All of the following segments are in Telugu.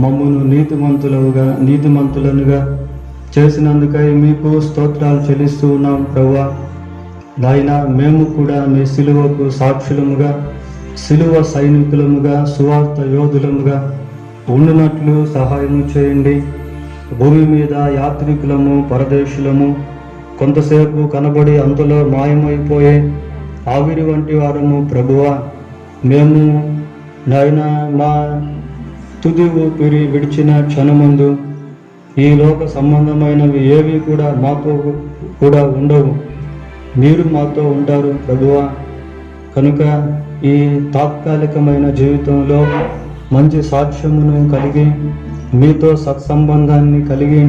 మమ్మును నీతిమంతులనుగా చేసినందుకై మీకు స్తోత్రాలు చెల్లిస్తూ ఉన్నాం ప్రభువా. నాయన, మేము కూడా మీ సిలువకు సాక్షులముగా, సిలువ సైనికులముగా, సువార్త యోధులముగా ఉండునట్లు సహాయం చేయండి. భూమి మీద యాత్రికులము, పరదేశులము, కొంతసేపు కనబడి అంతలో మాయమైపోయే ఆవిరి వంటి వారము ప్రభువా. మేము నాయన మా తుది ఊపిరి విడిచిన క్షణమందు ఈ లోక సంబంధమైనవి ఏవి కూడా మాతో కూడా ఉండవు. మీరు మాతో ఉంటారు ప్రభువా. కనుక ఈ తాత్కాలికమైన జీవితంలో మంచి సాక్ష్యమును కలిగి, మీతో సత్సంబంధాన్ని కలిగి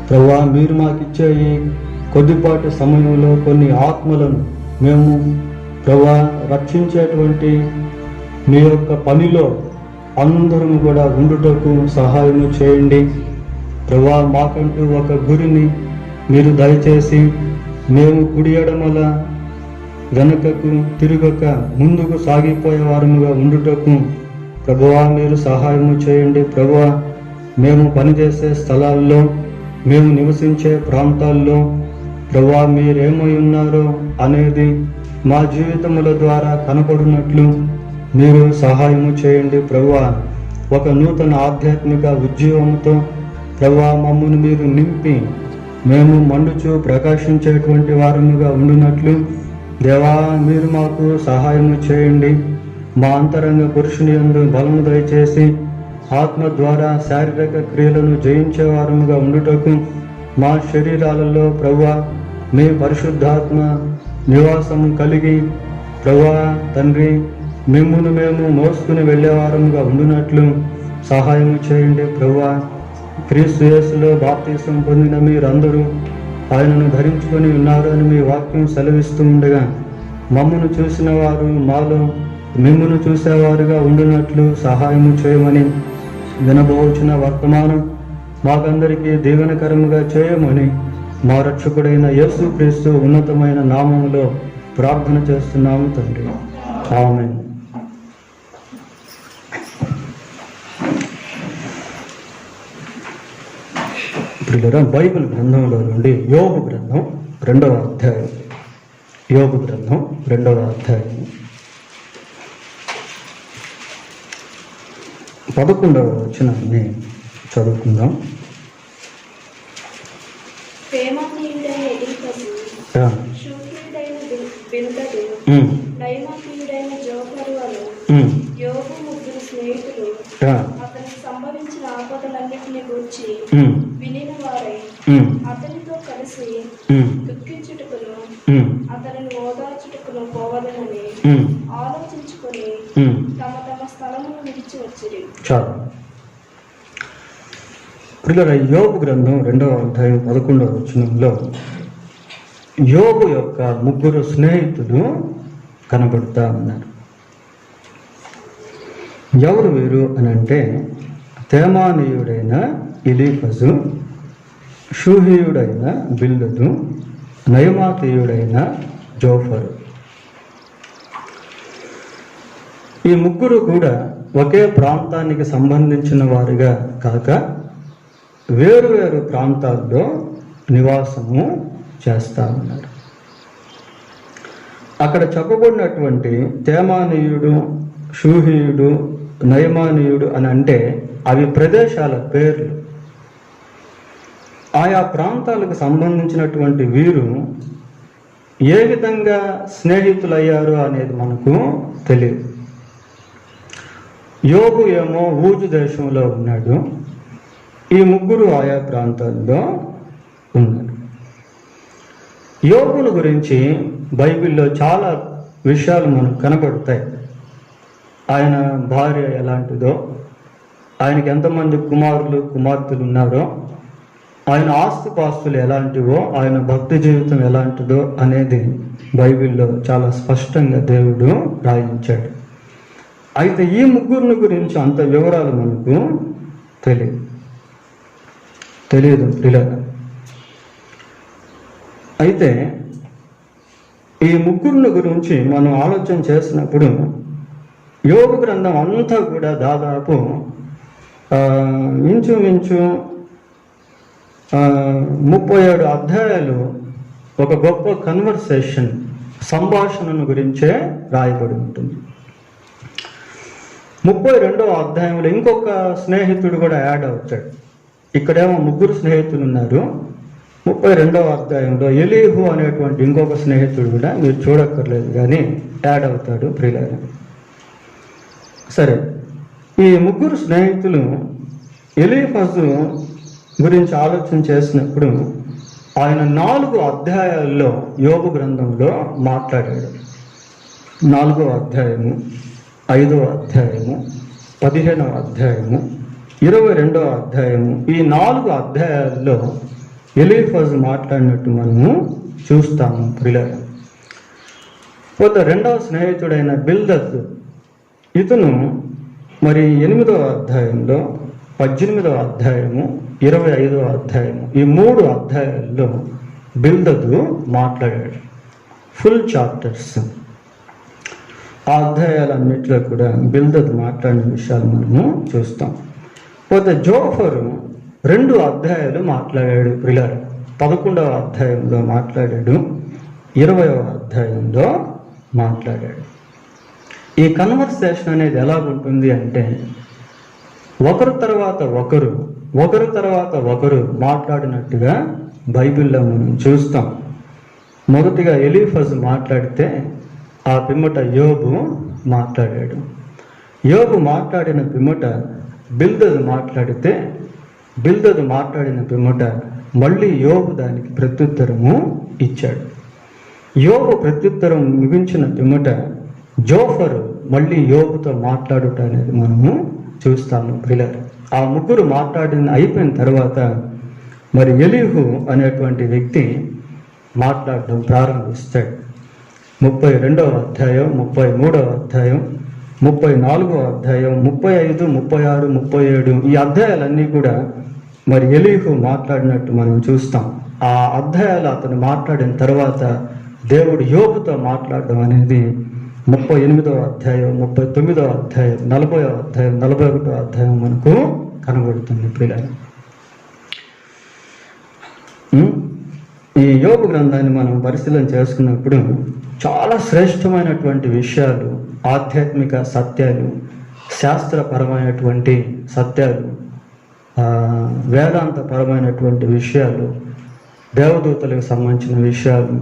ప్రభువా, మీరు మాకిచ్చే ఈ కొద్దిపాటి సమయంలో కొన్ని ఆత్మలను మేము ప్రభువా రక్షించేటువంటి మీ యొక్క పనిలో అందరం కూడా ఉండుటకు సహాయం చేయండి ప్రభువా. మాకంటూ ఒక గురిని మీరు దయచేసి మేము కుడి ఎడమల వెనుకకు తిరగక ముందుకు సాగిపోయే వారముగా ఉండుటకు ప్రభువా మీరు సహాయం చేయండి ప్రభువా. మేము పనిచేసే స్థలాల్లో, మేము నివసించే ప్రాంతాల్లో ప్రభువా మీరేమై ఉన్నారో అనేది మా జీవితముల ద్వారా కనపడినట్లు మీరు సహాయము చేయండి ప్రభువా. ఒక నూతన ఆధ్యాత్మిక ఉద్యోగంతో ప్రభువా మమ్మల్ని మీరు నింపి మేము మండుచు ప్రకాశించేటువంటి వారముగా ఉండినట్లు దేవా మీరు మాకు సహాయము చేయండి. మా అంతరంగ పురుషుని యందు బలము దయచేసి ఆత్మ ద్వారా శారీరక క్రియలను జయించే వారముగా ఉండుటకు మా శరీరాలలో ప్రభువా మీ పరిశుద్ధాత్మ నివాసము కలిగి ప్రభువా తండ్రి మిమ్మును మేము మోసుకుని వెళ్ళేవారముగా ఉండునట్లు సహాయం చేయండి ప్రభువా. క్రీస్తు యేసులో బాప్తీసం పొందిన మీరందరూ ఆయనను ధరించుకొని ఉన్నారు అని మీ వాక్యం సెలవిస్తూ ఉండగా మమ్మను చూసిన వారు మాలో మిమ్మును చూసేవారుగా ఉండునట్లు సహాయం చేయమని వినబోచిన వర్తమానం మాకందరికీ దీవెనకరముగా చేయమని మా రక్షకుడైన యేసు క్రీస్తు ఉన్నతమైన నామములో ప్రార్థన చేస్తున్నాము తండ్రి, ఆమేన్. బైబిల్ గ్రంథంలో నుండి యోబు గ్రంథం 2వ అధ్యాయం, యోబు గ్రంథం 2వ అధ్యాయం 11వ వచనాన్ని చదువుకుందాం. సంభవించిన ఆపదలన్నిటిని గురించి వినిన వారై అతనితో కలిసి దుఃఖించుటకును అతనిని ఓదార్చుటకును పోవదనని ఆలోచించుకొని తమ తమ స్థలమును విడిచి వచ్చిరి. చాలు. యోబు గ్రంథం 2వ అధ్యాయం 11వ వచనంలో యోబు యొక్క 3 స్నేహితులు కనబడుతూ ఉన్నారు. ఎవరు వీరు అని అంటే తేమానీయుడైన ఎలీఫజు, షూహీయుడైన బిల్దదు, నయమాతీయుడైన జోఫరు. ఈ 3 కూడా ఒకే ప్రాంతానికి సంబంధించిన వారిగా కాక వేరు ప్రాంతాల్లో నివాసము చేస్తా ఉన్నారు. అక్కడ చెప్పబడినటువంటి తేమానీయుడు, షూహీయుడు, నయమానీయుడు అని అంటే అవి ప్రదేశాల పేర్లు. ఆయా ప్రాంతాలకు సంబంధించినటువంటి వీరు ఏ విధంగా స్నేహితులయ్యారు అనేది మనకు తెలియదు. యోబు ఏమో ఊజు దేశంలో ఉన్నాడు, ఈ 3 ఆయా ప్రాంతాల్లో ఉన్నారు. యోబును గురించి బైబిల్లో చాలా విషయాలు మనకు కనబడతాయి. ఆయన భార్య ఎలాంటిదో, ఆయనకి ఎంతమంది కుమారులు కుమార్తెలు ఉన్నారో, ఆయన ఆస్తిపాస్తులు ఎలాంటివో, ఆయన భక్తి జీవితం ఎలాంటిదో అనేది బైబిల్లో చాలా స్పష్టంగా దేవుడు రాయించాడు. అయితే ఈ ముగ్గురిని గురించి అంత వివరాలు మనకు తెలియదు పిల్లలు. అయితే ఈ ముగ్గురిని గురించి మనం ఆలోచన చేసినప్పుడు యోబు గ్రంథం అంతా కూడా దాదాపు ఇంచుమించు 37 అధ్యాయాలు ఒక గొప్ప కన్వర్సేషన్, సంభాషణను గురించే రాయబడి ఉంటుంది. 32వ అధ్యాయంలో ఇంకొక స్నేహితుడు కూడా యాడ్ అవుతాడు. ఇక్కడేమో ముగ్గురు స్నేహితులు ఉన్నారు. 32వ అధ్యాయంలో ఎలీహు అనేటువంటి ఇంకొక స్నేహితుడు కూడా, మీరు చూడక్కర్లేదు కానీ, యాడ్ అవుతాడు ప్రియులారా. సరే, ఈ ముగ్గురు స్నేహితులు ఎలీఫజు గురించి ఆలోచన చేసినప్పుడు ఆయన 4 అధ్యాయాల్లో యోబు గ్రంథంలో మాట్లాడాడు. 4వ అధ్యాయము, 5వ అధ్యాయము, 15వ అధ్యాయము, 22వ అధ్యాయము, ఈ 4 అధ్యాయాల్లో ఎలీఫజు మాట్లాడినట్టు మనము చూస్తాము ప్రియులారా. పోతే 2వ స్నేహితుడైన బిల్దద్, ఇతను మరి 8వ అధ్యాయంలో, 18వ అధ్యాయము, 25వ అధ్యాయము, ఈ 3 అధ్యాయాల్లో బిల్దదు మాట్లాడాడు. Full chapters. ఆ అధ్యాయాలన్నింటిలో కూడా బిల్దదు మాట్లాడిన విషయాలు మనము చూస్తాం. పోతే జోఫరు 2 అధ్యాయాలు మాట్లాడాడు ప్రియులారా. 11వ అధ్యాయంలో మాట్లాడాడు, 20వ అధ్యాయంలో మాట్లాడాడు. ఈ కన్వర్సేషన్ అనేది ఎలా ఉంటుంది అంటే, ఒకరు తర్వాత ఒకరు మాట్లాడినట్టుగా బైబిల్లో మనం చూస్తాం. మొదటిగా ఎలీఫజు మాట్లాడితే ఆ పిమ్మట యోబు మాట్లాడాడు. యోబు మాట్లాడిన పిమ్మట బిల్దదు మాట్లాడితే, బిల్దదు మాట్లాడిన పిమ్మట మళ్ళీ యోబు దానికి ప్రత్యుత్తరము ఇచ్చాడు. యోబు ప్రత్యుత్తరం ముగించిన పిమ్మట జోఫరు మళ్ళీ యోబుతో మాట్లాడుట అనేది మనము చూస్తాము పిల్లలు. ఆ ముగ్గురు అయిపోయిన తర్వాత మరి ఎలీహు అనేటువంటి వ్యక్తి మాట్లాడడం ప్రారంభిస్తాడు. 32వ అధ్యాయం, 33వ అధ్యాయం, 34వ అధ్యాయం, 35, 36, 37 ఈ అధ్యాయాలన్నీ కూడా మరి ఎలీహు మాట్లాడినట్టు మనం చూస్తాం. ఆ అధ్యాయాలు అతను మాట్లాడిన తర్వాత దేవుడు యోబుతో మాట్లాడడం అనేది 38వ అధ్యాయం, 39వ అధ్యాయం, 40వ అధ్యాయం, 41వ అధ్యాయం మనకు కనబడుతుంది ప్రియులారా. ఈ యోబు గ్రంథాన్ని మనం పరిశీలన చేసుకున్నప్పుడు చాలా శ్రేష్టమైనటువంటి విషయాలు, ఆధ్యాత్మిక సత్యాలు, శాస్త్రపరమైనటువంటి సత్యాలు, వేదాంతపరమైనటువంటి విషయాలు, దేవదూతలకు సంబంధించిన విషయాలు,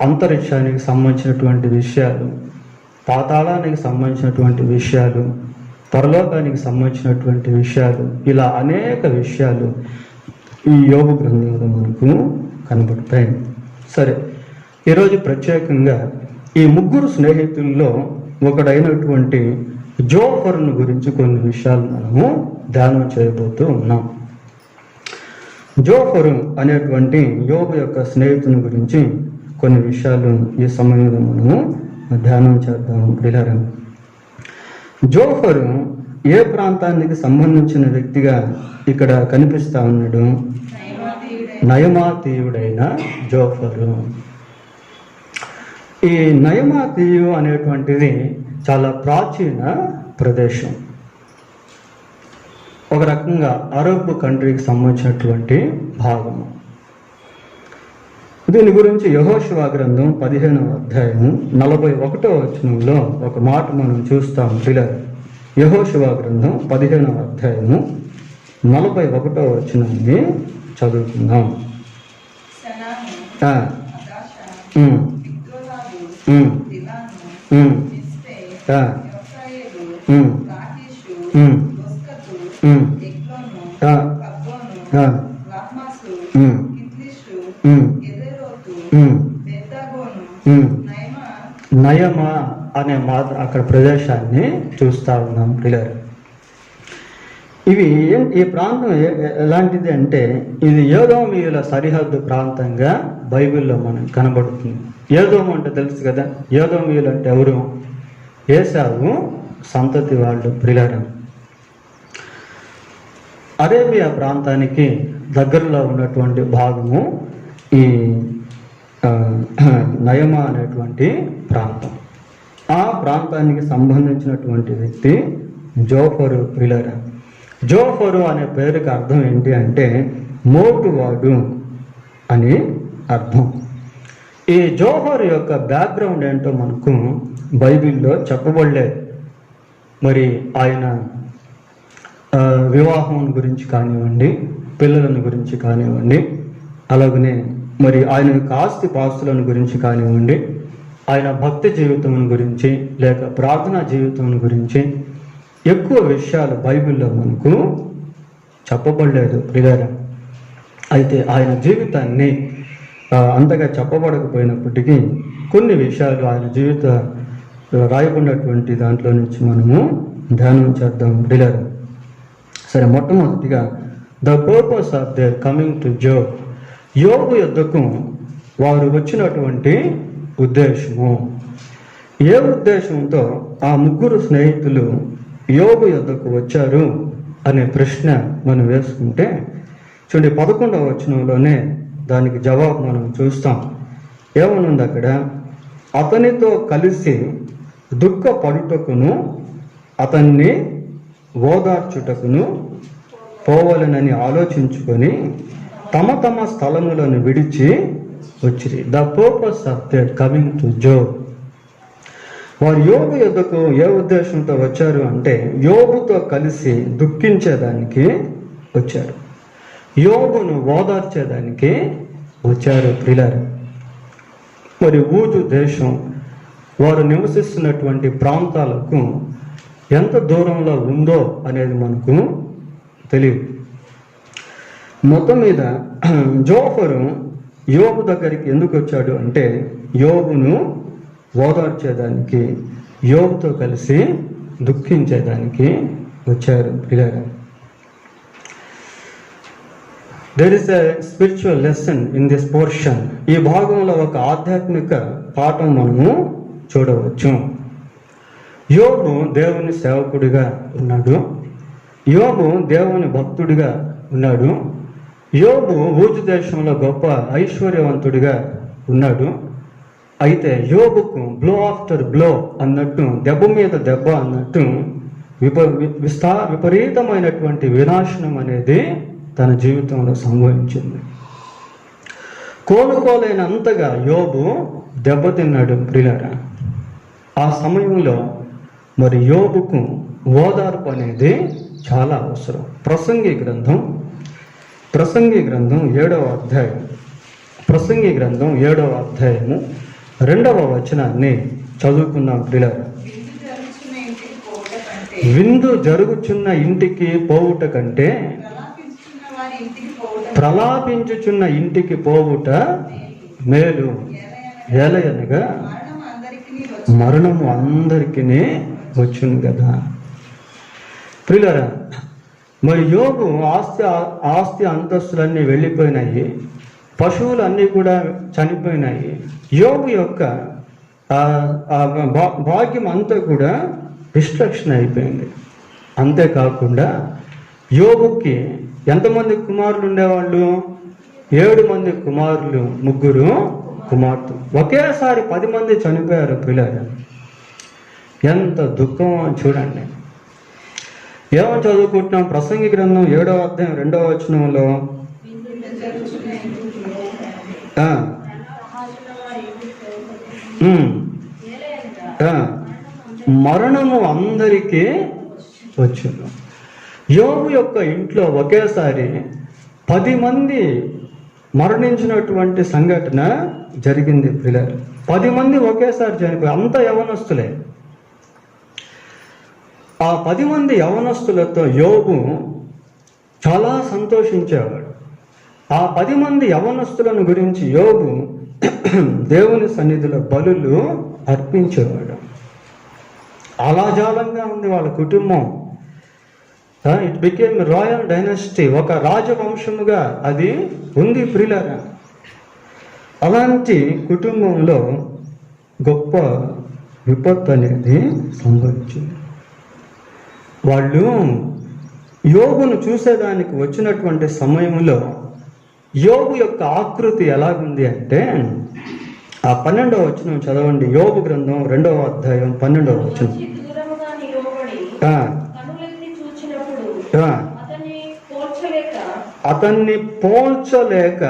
అంతరిక్షానికి సంబంధించినటువంటి విషయాలు, పాతాళానికి సంబంధించినటువంటి విషయాలు, పరలోకానికి సంబంధించినటువంటి విషయాలు, ఇలా అనేక విషయాలు ఈ యోబు గ్రంథంలో మనకు కనబడతాయి. సరే, ఈరోజు ప్రత్యేకంగా ఈ ముగ్గురు స్నేహితుల్లో ఒకడైనటువంటి జోఫరును గురించి కొన్ని విషయాలు మనము ధ్యానం చేయబోతూ ఉన్నాం. జోఫరు అనేటువంటి యోబు యొక్క స్నేహితుని గురించి కొన్ని విషయాలు ఈ సమయంలో మనము ధ్యానం చేద్దాము ప్రియులారా. జోఫరు ఏ ప్రాంతానికి సంబంధించిన వ్యక్తిగా ఇక్కడ కనిపిస్తా ఉన్నాడు? నయమాతీయుడైన జోఫరు. ఈ నయమాతీయు అనేటువంటిది చాలా ప్రాచీన ప్రదేశం. ఒక రకంగా అరబ్ కంట్రీకి సంబంధించినటువంటి భాగము. దీని గురించి యెహోషువ గ్రంథం 15వ అధ్యాయము 41వ వచనంలో ఒక మాట మనం చూస్తాం పిల్లలు. యెహోషువ గ్రంథం 15వ అధ్యాయము 41వ వచనాన్ని చదువుకుందాం. నయమ అనే మాట అక్కడ ప్రదేశాన్ని చూస్తా ఉన్నాం పిల్లలు. ఇవి ఈ ప్రాంతం ఎలాంటిది అంటే ఇది ఏదోమీయుల సరిహద్దు ప్రాంతంగా బైబిల్లో మనకు కనబడుతుంది. ఏదోము అంటే తెలుసు కదా, ఏదోమీయులు అంటే ఎవరు? ఏశావు సంతతి వాళ్ళు ప్రియులారా. అరేబియా ప్రాంతానికి దగ్గరలో ఉన్నటువంటి భాగము ఈ నయమా అనేటువంటి ప్రాంతం. ఆ ప్రాంతానికి సంబంధించినటువంటి వ్యక్తి జోఫరు ప్రియులారా. జోఫరు అనే పేరుకి అర్థం ఏంటి అంటే మోటువాడు అని అర్థం. ఈ జోఫరు యొక్క బ్యాక్గ్రౌండ్ ఏంటో మనకు బైబిల్లో చెప్పబడలేదు. మరి ఆయన వివాహం గురించి కానివ్వండి, పిల్లలను గురించి కానివ్వండి, అలాగనే మరి ఆయన యొక్క ఆస్తి పాస్తులను గురించి కానివ్వండి, ఆయన భక్తి జీవితం గురించి లేక ప్రార్థనా జీవితం గురించి ఎక్కువ విషయాలు బైబిల్లో మనకు చెప్పబడలేదు ప్రియులారా. అయితే ఆయన జీవితాన్ని అంతగా చెప్పబడకపోయినప్పటికీ కొన్ని విషయాలు ఆయన జీవిత రాయబడినటువంటి దాంట్లో నుంచి మనము ధ్యానం చేద్దాం ప్రియులారా. సరే, మొట్టమొదటిగా the purpose of their coming to Job. యోబు యొద్దకు వారు వచ్చినటువంటి ఉద్దేశము. ఏ ఉద్దేశంతో ఆ ముగ్గురు స్నేహితులు యోబు యొద్దకు వచ్చారు అనే ప్రశ్న మనం వేసుకుంటే చూడండి, 11వ వచనంలోనే దానికి జవాబు మనం చూస్తాం. ఏమనుంది అక్కడ? అతనితో కలిసి దుఃఖపడుటకును అతన్ని ఓదార్చుటకును పోవాలనని ఆలోచించుకొని తమ తమ స్థలములను విడిచి వచ్చిరి. The purpose of their coming to Job. వారు యోబు యొద్దకు ఏ ఉద్దేశంతో వచ్చారు అంటే యోబుతో కలిసి దుఃఖించేదానికి వచ్చారు, యోబును ఓదార్చేదానికి వచ్చారు ప్రియులారా. మరి ఊజు దేశం వారు నివసిస్తున్నటువంటి ప్రాంతాలకు ఎంత దూరంలో ఉందో అనేది మనకు తెలియదు. మొత్తం మీద జోఫరు యోబు దగ్గరికి ఎందుకు వచ్చాడు అంటే యోబును ఓదార్చేదానికి, యోబుతో కలిసి దుఃఖించేదానికి వచ్చారు ప్రియులారా. There is a spiritual lesson in this portion. ఈ భాగంలో ఒక ఆధ్యాత్మిక పాఠం మనము చూడవచ్చు. యోబు దేవుని సేవకుడిగా ఉన్నాడు, యోబు దేవుని భక్తుడిగా ఉన్నాడు, యోబు ఊజు దేశంలో గొప్ప ఐశ్వర్యవంతుడిగా ఉన్నాడు. అయితే యోబుకు బ్లో ఆఫ్టర్ బ్లో అన్నట్టు, దెబ్బ మీద దెబ్బ అన్నట్టు విపరీతమైనటువంటి వినాశనం అనేది తన జీవితంలో సంభవించింది. కోలుకోలేనంతగా యోబు దెబ్బతిన్నాడు ప్రియులారా. ఆ సమయంలో మరి యోబుకు ఓదార్పు అనేది చాలా అవసరం. ప్రసంగి గ్రంథం 7వ అధ్యాయం, ప్రసంగి గ్రంథం 7వ అధ్యాయము 2వ వచనాన్ని చదువుకుందాం ప్రియులారా. విందు జరుగుచున్న ఇంటికి పోవుట కంటే ప్రలాపించుచున్న ఇంటికి పోవుట మేలు. ఏలయనగా మరణము అందరికీ వచ్చును కదా. ప్రియులారా, మరి యోబు ఆస్తి అంతస్తులన్నీ వెళ్ళిపోయినాయి, పశువులు అన్నీ కూడా చనిపోయినాయి. యోబు యొక్క భాగ్యం అంతా కూడా డిస్ట్రక్షన్ అయిపోయింది. అంతేకాకుండా యోబుకి ఎంతమంది కుమారులు ఉండేవాళ్ళు? 7 మంది కుమారులు, 3 కుమార్తెలు. ఒకేసారి 10 మంది చనిపోయారు పిల్లలు. ఎంత దుఃఖం చూడండి. ఏమని చదువుకుంటున్నాం? ప్రసంగి గ్రంథం 7వ అధ్యాయం 2వ వచనంలో మరణము అందరికీ వచ్చును. యోబు యొక్క ఇంట్లో ఒకేసారి 10 మంది మరణించినటువంటి సంఘటన జరిగింది పిల్లలు. 10 మంది ఒకేసారి చనిపోయి, అంత యవనస్తులే. ఆ 10 మంది యవనస్తులతో యోబు చాలా సంతోషించేవాడు. ఆ 10 మంది యవనస్తులను గురించి యోబు దేవుని సన్నిధిలో బలులు అర్పించేవాడు. అలాజాలంగా ఉంది వాళ్ళ కుటుంబం. ఇట్ బికేమ్ రాయల్ డైనాసిటీ, ఒక రాజవంశముగా అది ఉంది ప్రియులారా. అలాంటి కుటుంబంలో గొప్ప విపత్తు అనేది సంభవించింది. వాళ్ళు యోబును చూసేదానికి వచ్చినటువంటి సమయంలో యోబు యొక్క ఆకృతి ఎలాగుంది అంటే, ఆ 12వ వచనం చదవండి. యోబు గ్రంథం 2వ అధ్యాయం 12వ వచనం. అతన్ని పోల్చలేక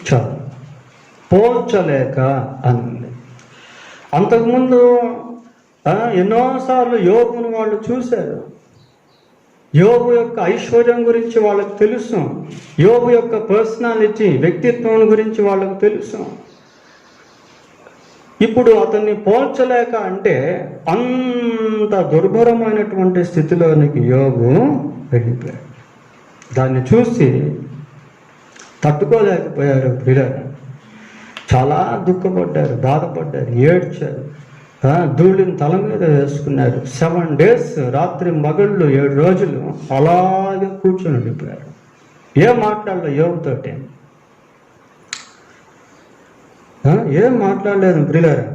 చాలు, పోల్చలేక అని. అంతకుముందు ఎన్నోసార్లు యోబును వాళ్ళు చూశారు. యోబు యొక్క ఐశ్వర్యం గురించి వాళ్ళకు తెలుసు, యోబు యొక్క పర్సనాలిటీ, వ్యక్తిత్వం గురించి వాళ్ళకు తెలుసు. ఇప్పుడు అతన్ని పోల్చలేక అంటే అంత దుర్భరమైనటువంటి స్థితిలోనికి యోబు వెళ్ళిపోయాడు. దాన్ని చూసి తట్టుకోలేకపోయారు ప్రియులారా. చాలా దుఃఖపడ్డారు, బాధపడ్డారు, ఏడ్చారు, ధూళిని తల మీద వేసుకున్నారు. 7 days రాత్రి మగళ్ళు 7 రోజులు అలాగే కూర్చొని ఉండిపోయారు. ఏం మాట్లాడలేదు యోబుతోటి, ఏం మాట్లాడలేదు ప్రియులారా.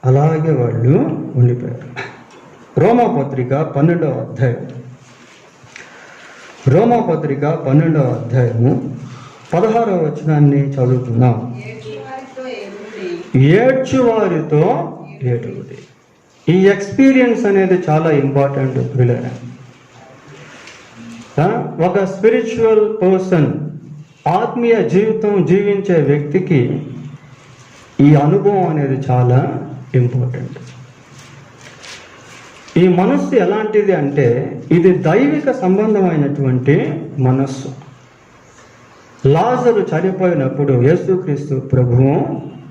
అలాగే వాళ్ళు ఉండిపోయారు. రోమాపత్రిక 12వ అధ్యాయం, రోమాపత్రిక 12వ అధ్యాయము 16వ వచనాన్ని చదువుతున్నాం. ఏడ్చువారితో ఏడుగుడి. ఈ ఎక్స్పీరియన్స్ అనేది చాలా ఇంపార్టెంట్ ప్రియులారా. ఒక స్పిరిచువల్ పర్సన్, ఆత్మీయ జీవితం జీవించే వ్యక్తికి ఈ అనుభవం అనేది చాలా ఇంపార్టెంట్. ఈ మనస్సు ఎలాంటిది అంటే ఇది దైవిక సంబంధమైనటువంటి మనస్సు. లాజరు చనిపోయినప్పుడు యేసుక్రీస్తు ప్రభువు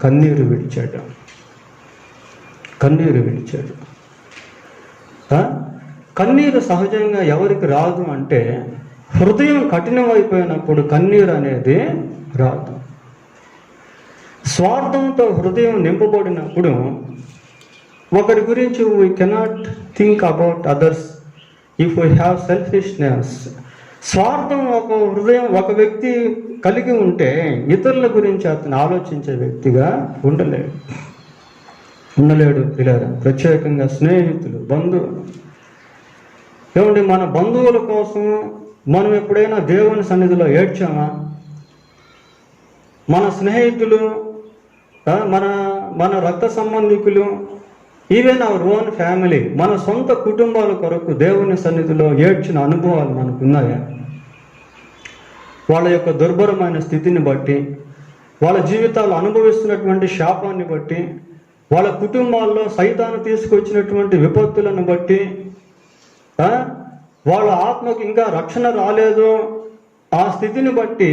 కన్నీరు విడిచాడు. కన్నీరు సహజంగా ఎవరికి రాదు అంటే, హృదయం కఠినమైపోయినప్పుడు కన్నీరు అనేది రాదు. స్వార్థంతో హృదయం నింపబడినప్పుడు ఒకరి గురించి we cannot think about others if we have selfishness. స్వార్థం ఒక వ్యక్తి కలిగి ఉంటే ఇతరుల గురించి అతను ఆలోచించే వ్యక్తిగా ఉండలేడు పిల్లలు. ప్రత్యేకంగా స్నేహితులు, బంధువులు. ఏమండి, మన బంధువుల కోసం మనం ఎప్పుడైనా దేవుని సన్నిధిలో ఏడ్చామా? మన స్నేహితులు, మన రక్త సంబంధికులు, ఈవెన్ అవర్ ఓన్ ఫ్యామిలీ, మన సొంత కుటుంబాల కొరకు దేవుని సన్నిధిలో ఏడ్చిన అనుభవాలు మనకున్నాయా? వాళ్ళ యొక్క దుర్భరమైన స్థితిని బట్టి, వాళ్ళ జీవితాలు అనుభవిస్తున్నటువంటి శాపాన్ని బట్టి, వాళ్ళ కుటుంబాల్లో సైతాను తీసుకొచ్చినటువంటి విపత్తులను బట్టి, వాళ్ళ ఆత్మకు ఇంకా రక్షణ రాలేదు, ఆ స్థితిని బట్టి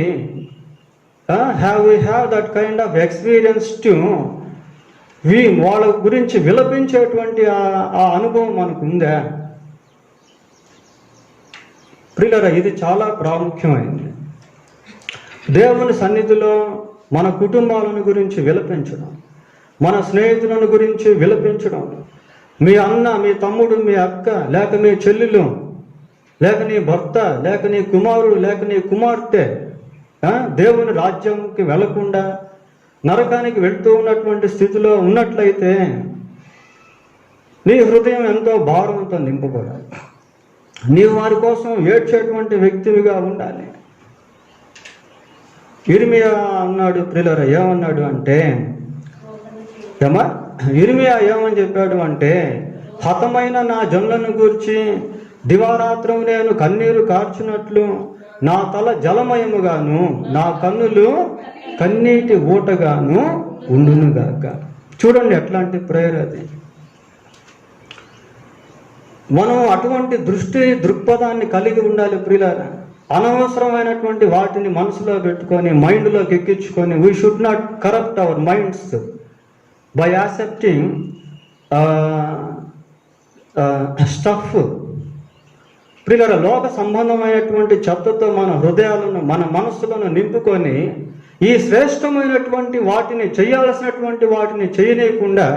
we have that kind of experience to వాళ్ళ గురించి విలపించేటువంటి ఆ అనుభవం మనకు ఉందా? ప్రియులారా, ఇది చాలా ప్రాముఖ్యమైనది. దేవుని సన్నిధిలో మన కుటుంబాలను గురించి విలపించడం, మన స్నేహితులను గురించి విలపించడం, మీ అన్న, మీ తమ్ముడు, మీ అక్క, లేక మీ చెల్లెలు, లేక నీ భర్త, లేక నీ కుమారుడు, లేక నీ కుమార్తె దేవుని రాజ్యంకి వెళ్లకుండా నరకానికి వెళ్తూ ఉన్నటువంటి స్థితిలో ఉన్నట్లయితే నీ హృదయం ఎంతో భారంతో నింపబడాలి. నీవు వారి కోసం ఏడ్చేటువంటి వ్యక్తివిగా ఉండాలి. ఇర్మియా అన్నాడు ప్రియులారా, ఏమన్నాడు అంటే, ఇర్మియా ఏమని చెప్పాడు అంటే, హతమైన నా జనులను గూర్చి దివారాత్రం నేను కన్నీరు కార్చినట్లు నా తల జలమయముగాను, నా కన్నులు కన్నీటి ఊటగాను ఉండునుగాక. చూడండి ఎట్లాంటి ప్రేయర్ అది. మనం అటువంటి దృక్పథాన్ని కలిగి ఉండాలి ప్రియులారా. అనవసరమైనటువంటి వాటిని మనసులో పెట్టుకొని, మైండ్లోకి ఎక్కించుకొని, we should not corrupt our minds by accepting stuff. ప్రియులారా, లోక సంబంధమైనటువంటి చెత్తతో మన హృదయాలను, మన మనస్సులను నింపుకొని ఈ శ్రేష్టమైనటువంటి వాటిని చేయాల్సినటువంటి వాటిని చేయలేకుండా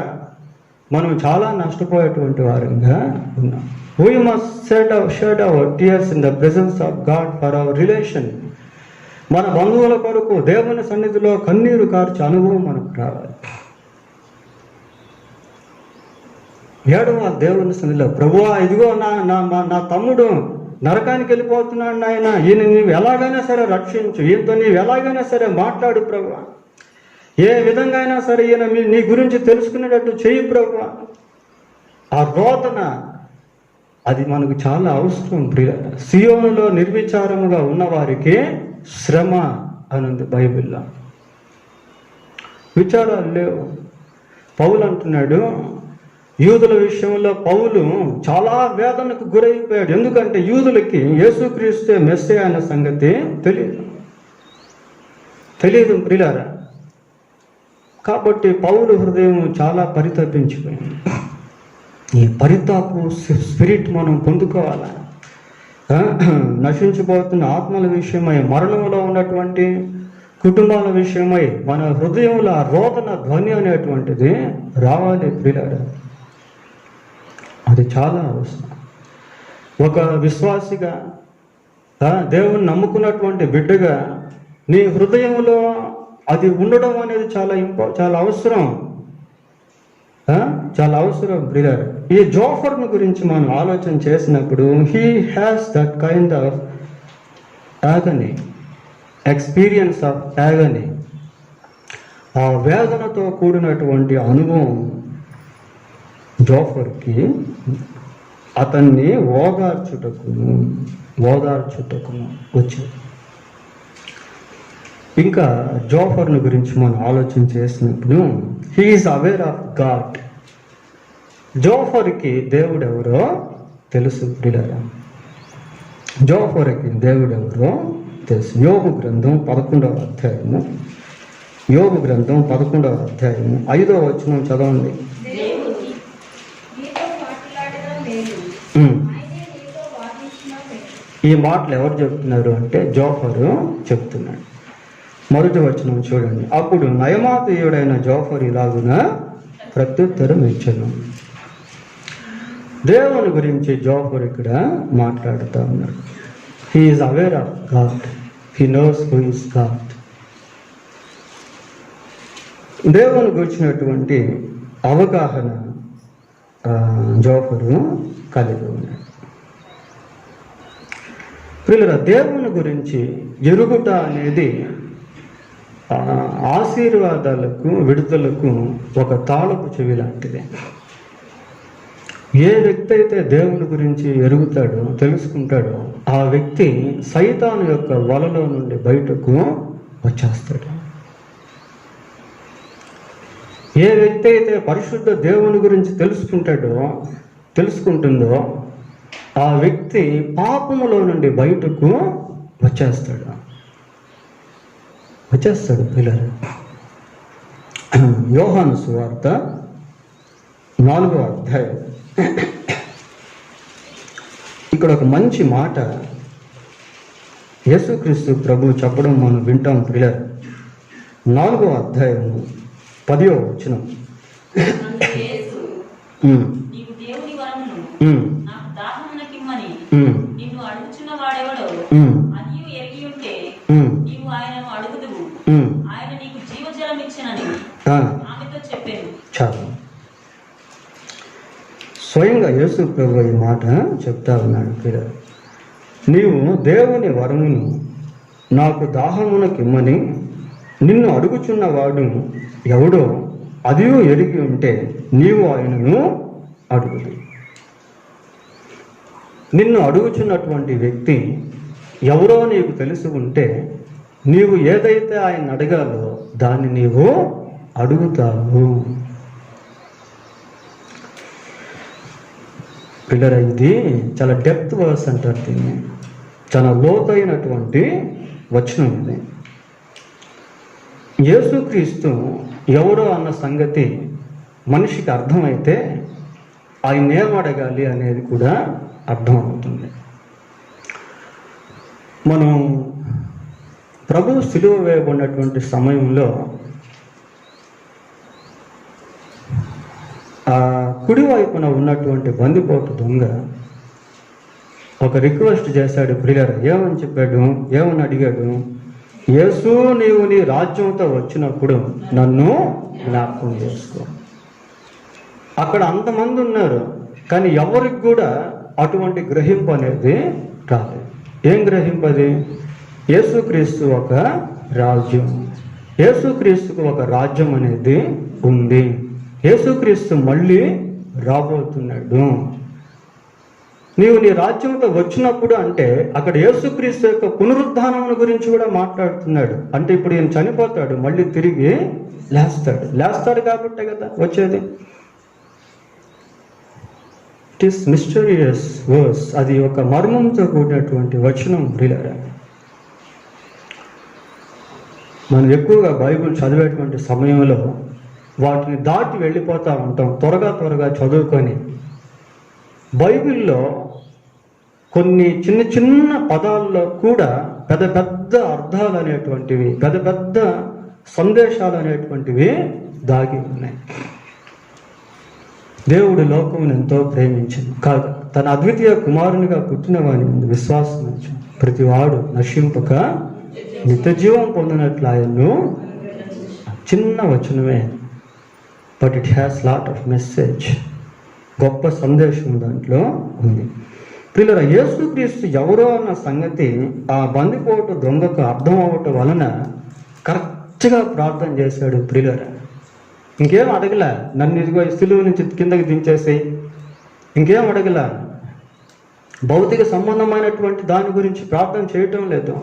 మనం చాలా నష్టపోయేటువంటి వారంగా ఉన్నాం. We must shed our tears in the presence of God for our relation. మన బంధువుల కొరకు దేవుని సన్నిధిలో కన్నీరు కార్చే అనుభవం మనకు రావాలి. ఏడవ దేవుని సన్నిధిలో, ప్రభువా ఇదిగో నా తమ్ముడు నరకానికి వెళ్ళిపోతున్నాడు నాయన, ఈయన నీవు ఎలాగైనా సరే రక్షించు, ఈయనతో నీవు ఎలాగైనా సరే మాట్లాడు ప్రభువా, ఏ విధంగా అయినా సరే ఈయన నీ గురించి తెలుసుకునేటట్టు చేయి ప్రభువా. ఆ రోదన అది మనకు చాలా అవసరం ప్రియ. సియోనులో నిర్విచారముగా ఉన్నవారికి శ్రమ అనుంది బైబిల్లో. విచారాలు లేవు. పౌలు అంటున్నాడు, యూదుల విషయంలో పౌలు చాలా వేదనకు గురైపోయాడు. ఎందుకంటే యూదులకి యేసుక్రీస్తే మెస్సీయ అనే సంగతి తెలియదు ప్రియులారా. కాబట్టి పౌలు హృదయం చాలా పరితపించిపోయింది. ఈ పరితాపు స్పిరిట్ మనం పొందుకోవాలా. నశించిపోతున్న ఆత్మల విషయమై, మరణంలో ఉన్నటువంటి కుటుంబాల విషయమై మన హృదయంలో ఆ రోదన ధ్వని అనేటువంటిది రావాలి ప్రియులారా. అది చాలా అవసరం. ఒక విశ్వాసిగా, దేవుని నమ్ముకున్నటువంటి బిడ్డగా నీ హృదయంలో అది ఉండడం అనేది చాలా అవసరం. చాలా అవసరం బ్రదర్. ఈ జోఫర్ను గురించి మనం ఆలోచన చేసినప్పుడు, he has that kind of agony, experience of agony. ఆ వేదనతో కూడినటువంటి అనుభవం జోఫర్కి అతన్ని ఓదార్చుటకును వచ్చింది. ఇంకా జోఫర్ను గురించి మనం ఆలోచన చేసినప్పుడు, he is aware of God. జోఫర్కి దేవుడు ఎవరో తెలుసు ప్రియులారా. జోఫర్కి దేవుడు ఎవరో తెలుసు. యోబు గ్రంథం 11వ అధ్యాయము, యోబు గ్రంథం 11వ అధ్యాయము 5వ వచనం చదవండి. ఈ మాటలు ఎవరు చెప్తున్నారు అంటే జోఫరు చెప్తున్నాడు. మొదటి వచనం చూడండి. అప్పుడు నయమాతీయుడైన జోఫర్ ఇలాగున ప్రత్యుత్తరం ఇచ్చాను. దేవుని గురించి జోఫర్ ఇక్కడ మాట్లాడుతూ ఉన్నాడు. He is aware of God, he knows who is God. దేవుని గురించినటువంటి అవగాహన జోఫరు కలిగి ఉన్నాడు. పిల్లల, దేవుని గురించి ఎరుగుట అనేది ఆశీర్వాదాలకు, విడుదలకు ఒక తాళపు చెవి లాంటిది. ఏ వ్యక్తి అయితే దేవుని గురించి ఎరుగుతాడో, తెలుసుకుంటాడో, ఆ వ్యక్తి సైతాను యొక్క వలలో నుండి బయటకు వచ్చేస్తాడు. ఏ వ్యక్తి అయితే పరిశుద్ధ దేవుని గురించి తెలుసుకుంటుందో ఆ వ్యక్తి పాపములో నుండి బయటకు వచ్చేస్తాడు పిల్లలు. యోహాను సువార్త 4వ అధ్యాయం. ఇక్కడ ఒక మంచి మాట యేసుక్రీస్తు ప్రభు చెప్పడం మనం వింటాం పిల్లలు. 4వ అధ్యాయం 10వ వచనం. చాలు. స్వయంగా యేసు ప్రభు ఈ మాట చెప్తా ఉన్నాడు పిల్లలు. నీవు దేవుని వరమును నాకు దాహమునకిమ్మని నిన్ను అడుగుచున్నవాడు ఎవడో అదియో ఎరిగి ఉంటే నీవు ఆయనను అడుగుదు. నిన్ను అడుగుచున్నటువంటి వ్యక్తి ఎవరో నీకు తెలిసి ఉంటే నీవు ఏదైతే ఆయన అడగాలో దాన్ని నీవు అడుగుతావు. పిల్లల, ఇది చాలా డెప్త్ వర్స్ అంటారు దీన్ని. చాలా లోతైనటువంటి వచనం ఇది. యేసుక్రీస్తు ఎవరో అన్న సంగతి మనిషికి అర్థమైతే ఆయన ఏం అడగాలి అనేది కూడా అర్థమవుతుంది. మనం ప్రభువు సిలువ వేయబడినటువంటి సమయంలో ఆ కుడివైపున ఉన్నటువంటి బందిపోటు దొంగ ఒక రిక్వెస్ట్ చేశాడు ప్రియులారా. ఏమని చెప్పాడు, ఏమని అడిగాడు? యేసు, నీవు నీ రాజ్యంతో వచ్చినప్పుడు నన్ను జ్ఞాపకం చేసుకో. అక్కడ అంతమంది ఉన్నారు, కానీ ఎవరికి కూడా అటువంటి గ్రహింపు అనేది రాలేదు. ఏం గ్రహింపది? యేసుక్రీస్తు ఒక రాజ్యం, యేసుక్రీస్తుకు ఒక రాజ్యం అనేది ఉంది, యేసుక్రీస్తు మళ్ళీ రాబోతున్నాడు. నీవు నీ రాజ్యంతో వచ్చినప్పుడు అంటే అక్కడ యేసుక్రీస్తు యొక్క పునరుద్ధానం గురించి కూడా మాట్లాడుతున్నాడు. అంటే ఇప్పుడు ఈయన చనిపోతాడు, మళ్ళీ తిరిగి లేస్తాడు కాబట్టే కదా వచ్చేది. It is mysterious verse. అది ఒక మర్మంతో కూడినటువంటి వచనం ప్రియులారా. మనం ఎక్కువగా బైబిల్ చదివేటువంటి సమయంలో వాటిని దాటి వెళ్ళిపోతూ ఉంటాం, త్వరగా చదువుకొని. బైబిల్లో కొన్ని చిన్న చిన్న పదాల్లో కూడా పెద్ద అర్థాలు అనేటువంటివి, పెద్ద సందేశాలు అనేటువంటివి దాగి ఉన్నాయి. దేవుడు లోకమును ఎంతో ప్రేమించింది కాదు, తన అద్వితీయ కుమారునిగా పుట్టిన వాని ముందు విశ్వాసం ఉంచు ప్రతివాడు నశింపక నిత్య జీవం పొందినట్లు ఆయన్ను. చిన్న వచనమే, but it has lot of message. గొప్ప సందేశం దాంట్లో ఉంది. పిల్లల, యేసుక్రీస్తు ఎవరో అన్న సంగతి ఆ బందిపోటు దొంగకు అర్థం అవ్వటం వలన కరెక్ట్గా ప్రార్థన చేశాడు. ప్రియులరా, ఇంకేం అడగల, నన్ను ఇదిగో సిలువ నుంచి కిందకి దించేసి, ఇంకేం అడగల. భౌతిక సంబంధమైనటువంటి దాని గురించి ప్రార్థన చేయటం లేదు.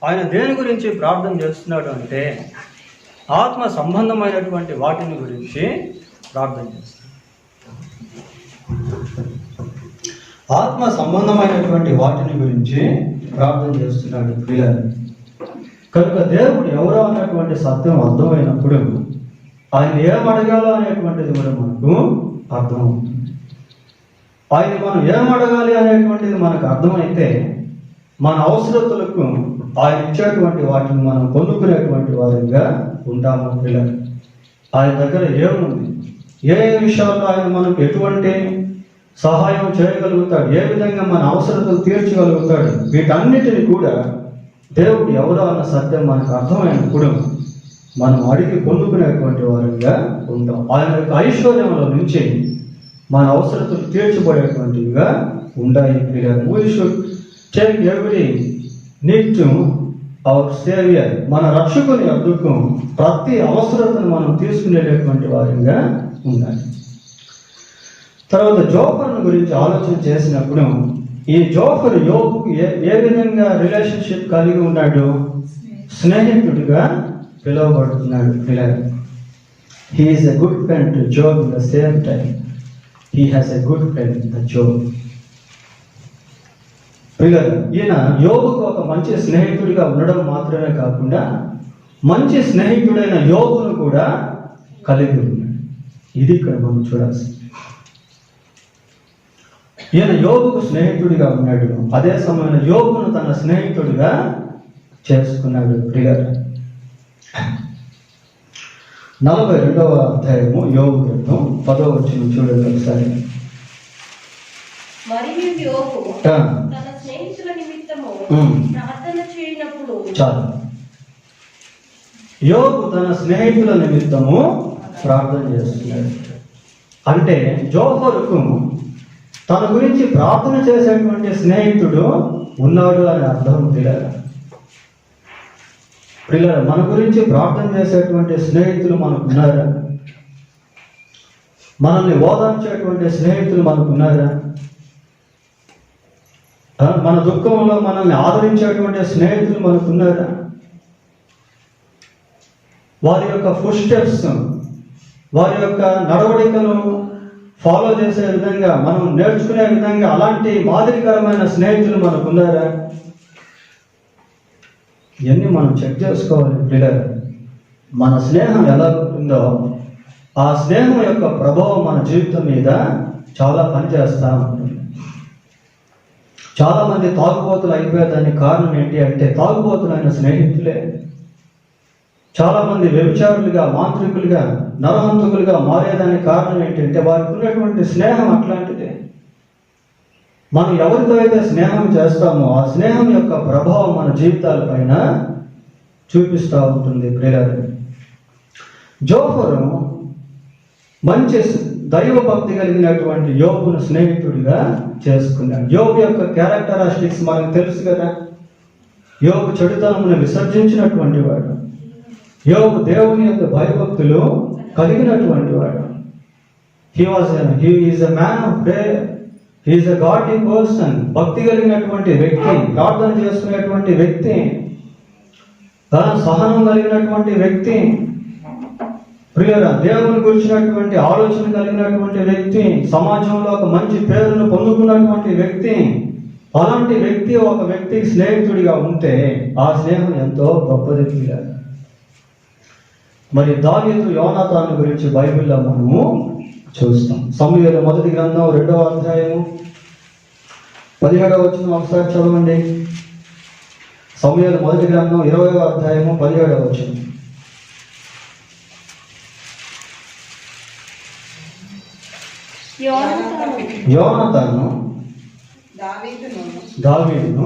ఆయన దేని గురించి ప్రార్థన చేస్తున్నాడు అంటే ఆత్మ సంబంధమైనటువంటి వాటిని గురించి ప్రార్థన చేస్తున్నాడు. ఆత్మ సంబంధమైనటువంటి వాటిని గురించి ప్రార్థన చేస్తున్నాడు ప్రియులారా. కనుక దేవుడు ఎవరో అనేటువంటి సత్యం అర్థమైనప్పుడు ఆయన ఏం అడగాలో అనేటువంటిది కూడా మనకు అర్థమవుతుంది. ఆయన మనం ఏం అడగాలి అనేటువంటిది మనకు అర్థమైతే మన అవసరతలకు ఆయన ఇచ్చేటువంటి వాటిని మనం పొందుకునేటువంటి వారిగా ఉంటాము పిల్లలు. ఆయన దగ్గర ఏముంది, ఏ విషయాల్లో ఆయన మనకు ఎటువంటి సహాయం చేయగలుగుతాడు, ఏ విధంగా మన అవసరతలు తీర్చగలుగుతాడు, వీటన్నిటిని కూడా దేవుడు ఎవరో అన్న సత్యం మనకు అర్థమైనప్పుడు మనం అడిగి పొందుకునేటువంటి వారిగా ఉంటాం. ఆయన యొక్క ఐశ్వర్యంలో నుంచి మన అవసరతలు తీర్చబడేటువంటివిగా ఉంటాయి పిల్లలు. We should take every need to our Savior. మన రక్షకుని వద్దకు ప్రతి అవసరతను మనం తీసుకునేటటువంటి వారిగా ఉండాలి. తర్వాత జోఫరుని గురించి ఆలోచన చేసినప్పుడు ఈ జోఫరు యోబుకు ఏ విధంగా రిలేషన్షిప్ కలిగి ఉన్నాడు? స్నేహితుడిగా పిలువబడుతున్నాడు పిల్లలు. He is a good friend to Job. In the same time he has a good friend the Job. పిల్లలు, ఈయన యోబుకు ఒక మంచి స్నేహితుడిగా ఉండడం మాత్రమే కాకుండా మంచి స్నేహితుడైన యోబును కూడా కలిగి ఉన్నాడు. ఇది ఇక్కడ మనం చూడాల్సింది. ఈయన యోబుకు స్నేహితుడిగా ఉన్నాడు, అదే సమయంలో యోబును తన స్నేహితుడిగా చేసుకున్నాడు. ప్రియులారా, 42వ అధ్యాయము యోబు గ్రంథం 10వ వచనం చూడండి ఒకసారి. మరియు యోబు తన స్నేహితుల నిమిత్తము ప్రార్థన చేయనప్పుడు. చాలు. యోబు తన స్నేహితుల నిమిత్తము ప్రార్థన చేస్తున్నాడు. అంటే జోఫరుకు తన గురించి ప్రార్థన చేసేటువంటి స్నేహితుడు ఉన్నాడు అని అర్థం. పిల్లల, మన గురించి ప్రార్థన చేసేటువంటి స్నేహితులు మనకు ఉన్నారా? మనల్ని ఓదార్చేటువంటి స్నేహితులు మనకు ఉన్నారా? మన దుఃఖంలో మనల్ని ఆదరించేటువంటి స్నేహితులు మనకు ఉన్నారా? వారి యొక్క ఫుట్ స్టెప్స్, వారి యొక్క నడవడికను ఫాలో చేసే విధంగా, మనం నేర్చుకునే విధంగా అలాంటి మాదిరికరమైన స్నేహితులు మనకు ఉన్నారా? ఇవన్నీ మనం చెక్ చేసుకోవాలి పిల్లలు. మన స్నేహం ఎలా ఉంటుందో ఆ స్నేహం యొక్క ప్రభావం మన జీవితం మీద చాలా పనిచేస్తూ ఉంటుంది. చాలా మంది తాగుబోతులు అయిపోయేదానికి కారణం ఏంటి అంటే తాగుబోతులైన స్నేహితులే. చాలా మంది వ్యభిచారులుగా, మాంత్రికులుగా, నరహంతకులుగా మారేదానికి కారణం ఏంటంటే వారికి ఉన్నటువంటి స్నేహం అట్లాంటిదే. మనం ఎవరితో అయితే స్నేహం చేస్తామో ఆ స్నేహం యొక్క ప్రభావం మన జీవితాల పైన చూపిస్తూ ఉంటుంది. ప్రియులారా, జోఫరు మంచి దైవ భక్తి కలిగినటువంటి యోబును స్నేహితుడిగా చేసుకున్నాడు. యోబు యొక్క క్యారెక్టరిస్టిక్స్ మనకు తెలుసు కదా. యోబు చెడుతనమును విసర్జించినటువంటి వాడు. యోబు దేవుని యొక్క భయభక్తులు కలిగినటువంటి వాడు. He is a man of prayer. He is a godly person. భక్తి కలిగినటువంటి వ్యక్తి, ప్రార్థన చేసుకునేటువంటి వ్యక్తి, సహనం కలిగినటువంటి వ్యక్తి, ప్రియులారా దేవుని గురించినటువంటి ఆలోచన కలిగినటువంటి వ్యక్తి, సమాజంలో ఒక మంచి పేరును పొందుకున్నటువంటి వ్యక్తి. అలాంటి వ్యక్తి ఒక వ్యక్తికి స్నేహితుడిగా ఉంటే ఆ స్నేహం ఎంతో గొప్పది. ప్రియులారా, మరి దావీదు యోనాతాను గురించి బైబిల్లో మనము చూస్తాం. సమూయేలు మొదటి గ్రంథం 2వ అధ్యాయము 17వ వచనం ఒకసారి చదవండి. సమూయేలు మొదటి గ్రంథం 20వ అధ్యాయము 17వ వచనం. యోనాతాను దావీదును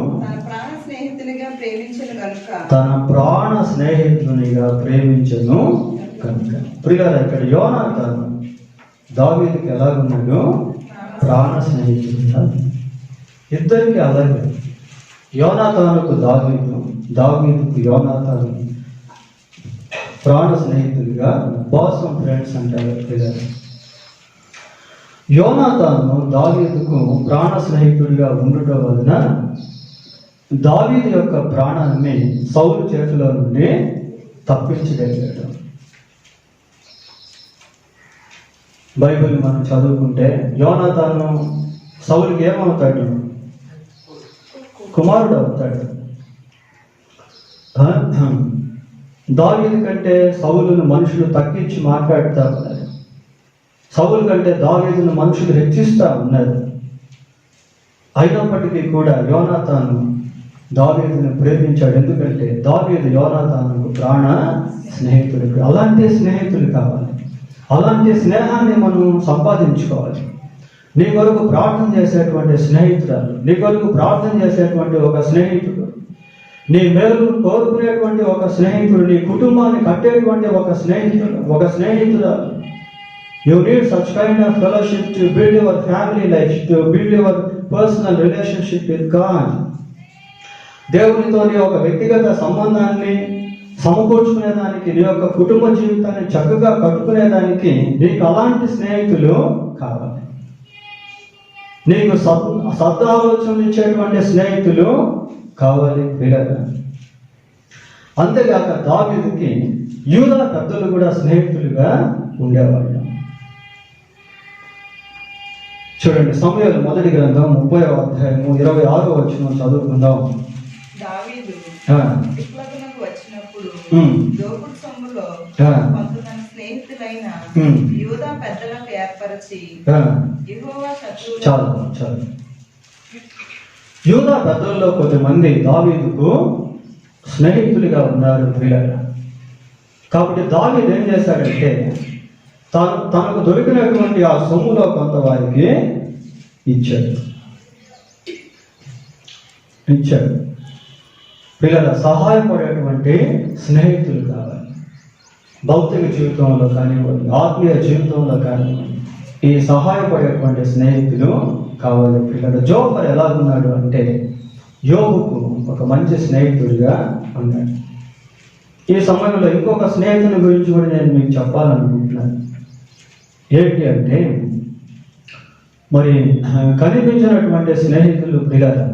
తన ప్రాణ స్నేహితునిగా ప్రేమించను కనుక. ప్రియులారా, ఇక్కడ యోనాతాను దావీదుకి ఎలాగున్నాడు? ప్రాణ స్నేహితుడిగా. ఇద్దరికి అలాగే. యోనాతానుకు దావీదు, దావీదుకు యోనాతాను ప్రాణ స్నేహితుడిగా, బాసం ఫ్రెండ్స్ అంటారు. ప్రియులారా, యోనాతాను దావీదుకు ప్రాణ స్నేహితుడిగా ఉండటం వలన దావీదు యొక్క ప్రాణాన్ని సౌలు చేతిలో నుండి తప్పించగలిగాడు. బైబిల్ మనం చదువుకుంటే యోనాతాను సౌలుకి ఏమవుతాడు? కుమారుడు అవుతాడు. దావీదు కంటే సౌలును మనుషులు తగ్గించి మాట్లాడుతూ ఉన్నారు. సౌలు కంటే దావీదును మనుషులు హెచ్చిస్తూ ఉన్నారు. అయినప్పటికీ కూడా యోనాతాను దావీదును ప్రేమించాడు. ఎందుకంటే దావీదు యోనాతానుకు ప్రాణ స్నేహితుడు. అలాంటి స్నేహితులు కావాలి. అలాంటి స్నేహాన్ని మనం సంపాదించుకోవాలి. నీ కొరకు ప్రార్థన చేసేటువంటి స్నేహితురాలు, నీ కొరకు ప్రార్థన చేసేటువంటి ఒక స్నేహితుడు, నీ మేలు కోరుకునేటువంటి ఒక స్నేహితుడు, నీ కుటుంబాన్ని కట్టేటువంటి ఒక స్నేహితురాలు. You need such kind of fellowship to build your family life, to build your personal relationship with God. దేవునితో నీ ఒక వ్యక్తిగత సంబంధాన్ని సమకూర్చుకునేదానికి, నీ యొక్క కుటుంబ జీవితాన్ని చక్కగా కట్టుకునేదానికి నీకు అలాంటి స్నేహితులు కావాలి. నీకు సదాలోచనలు ఇచ్చేటువంటి స్నేహితులు కావాలి. పిల్లలు, అంతేగాక దావీదుకి యూదా పెద్దలు కూడా స్నేహితులుగా ఉండేవాళ్ళు. చూడండి, సమూయేలు మొదటి గ్రంథం 30వ అధ్యాయము 26వ వచనం చదువుకుందాం. దావీదు సిక్లగునకు వచ్చినప్పుడు దోపుడు సొమ్ములో కొంతమంది స్నేహితులైన యూదా పెద్దలకు ఏర్పరచి యెహోవా శత్రువులు. చాలు. యూదా పెద్దల్లో కొంతమంది దావీదుకు స్నేహితులుగా ఉన్నారు. ప్రియులారా, కాబట్టి దావీదు ఏం చేశాడంటే తనకు దొరికినటువంటి ఆ సొమ్ములో కొంత వారికి ఇచ్చాడు. పిల్లల సహాయపడేటువంటి స్నేహితులు కావాలి. భౌతిక జీవితంలో కానివ్వండి, ఆత్మీయ జీవితంలో కానివ్వండి, ఈ సహాయపడేటువంటి స్నేహితులు కావాలి. పిల్లలు, జోఫర్ ఎలాగున్నాడు అంటే యోబుకు ఒక మంచి స్నేహితుడిగా ఉన్నాడు. ఈ సమయంలో ఇంకొక స్నేహితుని గురించి కూడా నేను మీకు చెప్పాలనుకుంటున్నాను. ఏంటి అంటే, మరి కనిపించినటువంటి స్నేహితులు పిల్లలు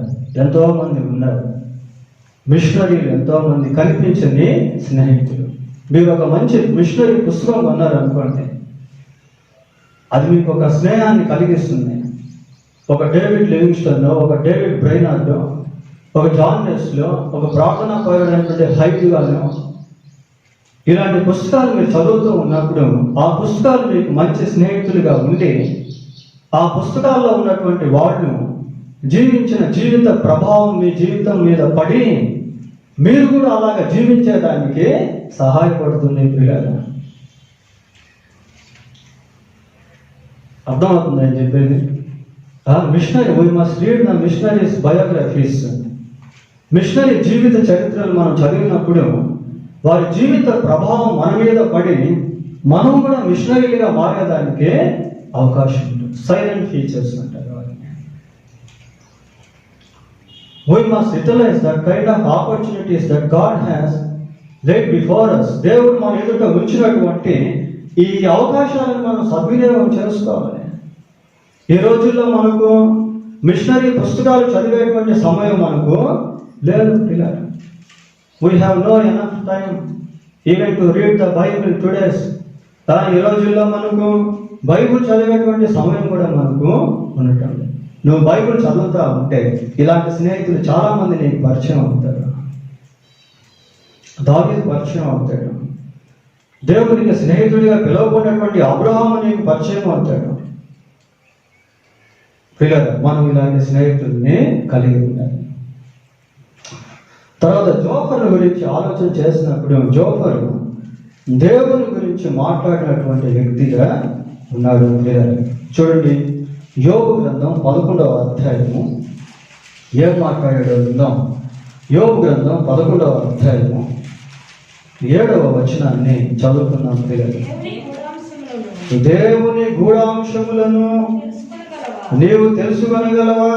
ఎంతోమంది ఉన్నారు. మిషనరీలు ఎంతోమంది కనిపించని స్నేహితులు. మీరు ఒక మంచి మిషనరీ పుస్తకం కొన్నారనుకోండి, అది మీకు ఒక స్నేహాన్ని కలిగిస్తుంది. ఒక డేవిడ్ లివింగ్స్టన్లో, ఒక డేవిడ్ బ్రైనార్డ్లో, ఒక జాన్ నెస్లో, ఒక ప్రార్థనా పరుడైనటువంటి హైట్గాను, ఇలాంటి పుస్తకాలు మీరు చదువుతూ ఉన్నప్పుడు ఆ పుస్తకాలు మీకు మంచి స్నేహితులుగా ఉండి ఆ పుస్తకాల్లో ఉన్నటువంటి వాళ్ళు జీవించిన జీవిత ప్రభావం మీ జీవితం మీద పడి మీరు కూడా అలాగా జీవించేదానికి సహాయపడుతుంది పిల్లలు. అర్థమవుతుంది అని చెప్పేది. Missionary, we must read the missionaries biographies. Missionary జీవిత చరిత్రలు మనం చదివినప్పుడు వారి జీవిత ప్రభావం మన మీద పడి మనం కూడా మిషనరీలుగా మారేదానికి అవకాశం ఉంటుంది. సైలెంట్ ఫీచర్స్ అంటారు వాటిని. We must utilize that kind of opportunities that God has laid before us. దేవుడు మన ఎదుట ఉంచినటువంటి ఈ అవకాశాలను మనం సద్వినియోగం చేసుకోవాలి. ఈ రోజుల్లో మనకు మిషనరీ పుస్తకాలు చదివేటువంటి సమయం మనకు లేదు పిల్లలు. We have no enough time even to read the Bible today. కానీ ఈ రోజుల్లో మనకు బైబుల్ చదివేటువంటి సమయం కూడా మనకు ఉండటం లేదు. నువ్వు బైబుల్ చదువుతా ఉంటే ఇలాంటి స్నేహితులు చాలా మంది నీకు పరిచయం అవుతారు. దావీదు పరిచయం అవుతాడు. దేవునికి స్నేహితుడిగా పిలువబడినటువంటి అబ్రహాము నీకు పరిచయం అవుతాడు. పిల్లలు, మనం ఇలాంటి స్నేహితుల్ని కలిగి ఉండాలి. తర్వాత జోఫర్ గురించి ఆలోచన చేసినప్పుడు జోఫరు దేవుని గురించి మాట్లాడినటువంటి వ్యక్తిగా ఉన్నాడు. చూడండి, యోబు గ్రంథం 11వ అధ్యాయము ఏం మాట్లాడాడో విందాం. యోబు గ్రంథం 11వ అధ్యాయము 7వ వచనాన్ని చదువుకున్నాం. దేవుని గూఢాంశములను నీవు తెలుసుకొనగలవా?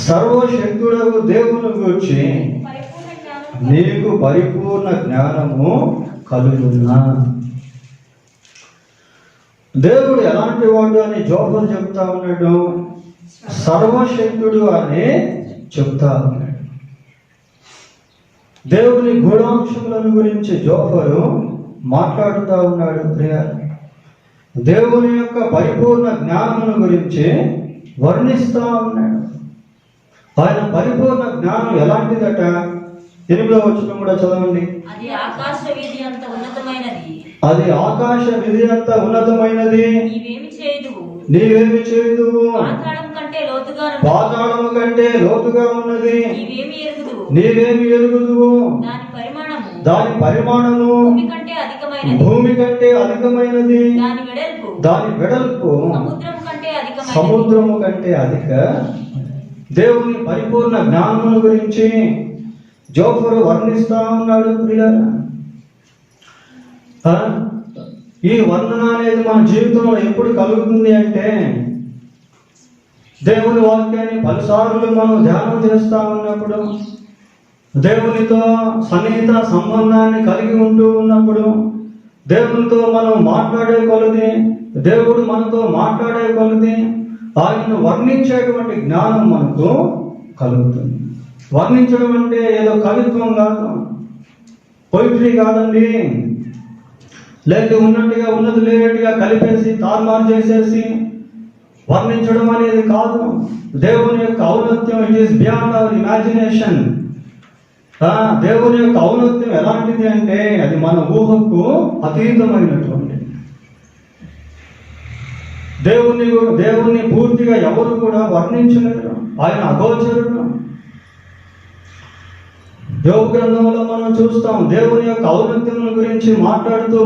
సర్వశక్తుడవు దేవుని గూర్చి నీకు పరిపూర్ణ జ్ఞానము కలుగునా? దేవుడు ఎలాంటి వాడు అని జోఫరు చెప్తా ఉన్నాడు. సర్వశక్తుడు అని చెప్తా ఉన్నాడు. దేవుని గూఢాంశములను గురించి జోఫరు మాట్లాడుతూ ఉన్నాడు. దేవుని యొక్క పరిపూర్ణ జ్ఞానమును గురించి వర్ణిస్తూ ఉన్నాడు. ఆయన పరిపూర్ణ జ్ఞానం ఎలాంటిదట? 8వ వచనం కూడా చదవండి. అది ఆకాశ వీధి అంత ఉన్నతమైనది. నీవేమి చేయుదువు? పాతాళము కంటే లోతుగా ఉన్నది. నీవేమి ఎరుగుదువు? దాని పరిమాణము భూమి కంటే అధికమైనది. దాని వెడల్పు సముద్రము కంటే అధిక. దేవుని పరిపూర్ణ జ్ఞానమును గురించి జోఫరు వర్ణిస్తా ఉన్నాడు. ఈ వర్ణన అనేది మన జీవితంలో ఎప్పుడు కలుగుతుంది అంటే, దేవుని వాక్యాన్ని పలుసార్లు మనం ధ్యానం చేస్తా ఉన్నప్పుడు, దేవునితో సన్నిహిత సంబంధాన్ని కలిగి ఉంటూ ఉన్నప్పుడు, దేవునితో మనం మాట్లాడే కొలది, దేవుడు మనతో మాట్లాడే కొలది ఆయనను వర్ణించేటువంటి జ్ఞానం మనకు కలుగుతుంది. వర్ణించడం అంటే ఏదో కవిత్వం కాదు, పొయిట్రీ కాదండి. లేదు ఉన్నట్టుగా ఉన్నది లేనట్టుగా కలిపేసి తారుమారు చేసేసి వర్ణించడం అనేది కాదు. దేవుని యొక్క ఔన్నత్యం it is beyond our imagination. దేవుని యొక్క ఔన్నత్యం ఎలాంటిది అంటే అది మన ఊహకు అతీతమైనటువంటి. దేవుణ్ణి పూర్తిగా ఎవరు కూడా వర్ణించలేరు. ఆయన అగోచరుడు. యోబు గ్రంథంలో మనం చూస్తాం, దేవుని యొక్క ఔన్నత్యం గురించి మాట్లాడుతూ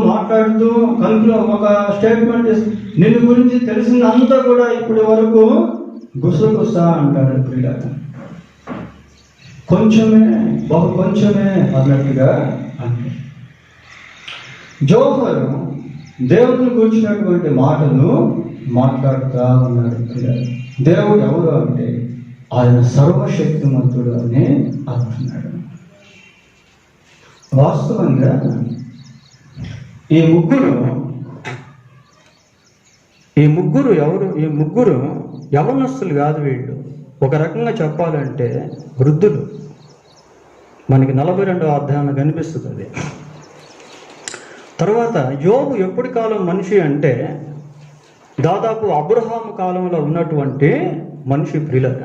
కనుక ఒక స్టేట్మెంట్, నిన్ను గురించి తెలిసిందంతా కూడా ఇప్పటి వరకు గుసగుస అంటాడు. పిల్లలు కొంచెమే, బహు కొంచెమే అన్నట్టుగా అంటే జోఫరు దేవుని గురించినటువంటి మాటలు మాట్లాడుతూ ఉన్నాడు. దేవుడు ఎవరు అంటే ఆయన సర్వశక్తిమంతుడు అని అంటున్నాడు. వాస్తవంగా ఈ ముగ్గురు యవనస్తులు కాదు. వీళ్ళు ఒక రకంగా చెప్పాలంటే వృద్ధులు. మనకి 42వ అధ్యాయంలో కనిపిస్తుంది అది. తర్వాత యోబు ఎప్పటి కాలం మనిషి అంటే దాదాపు అబ్రహాము కాలంలో ఉన్నటువంటి మనిషి. ప్రియులైన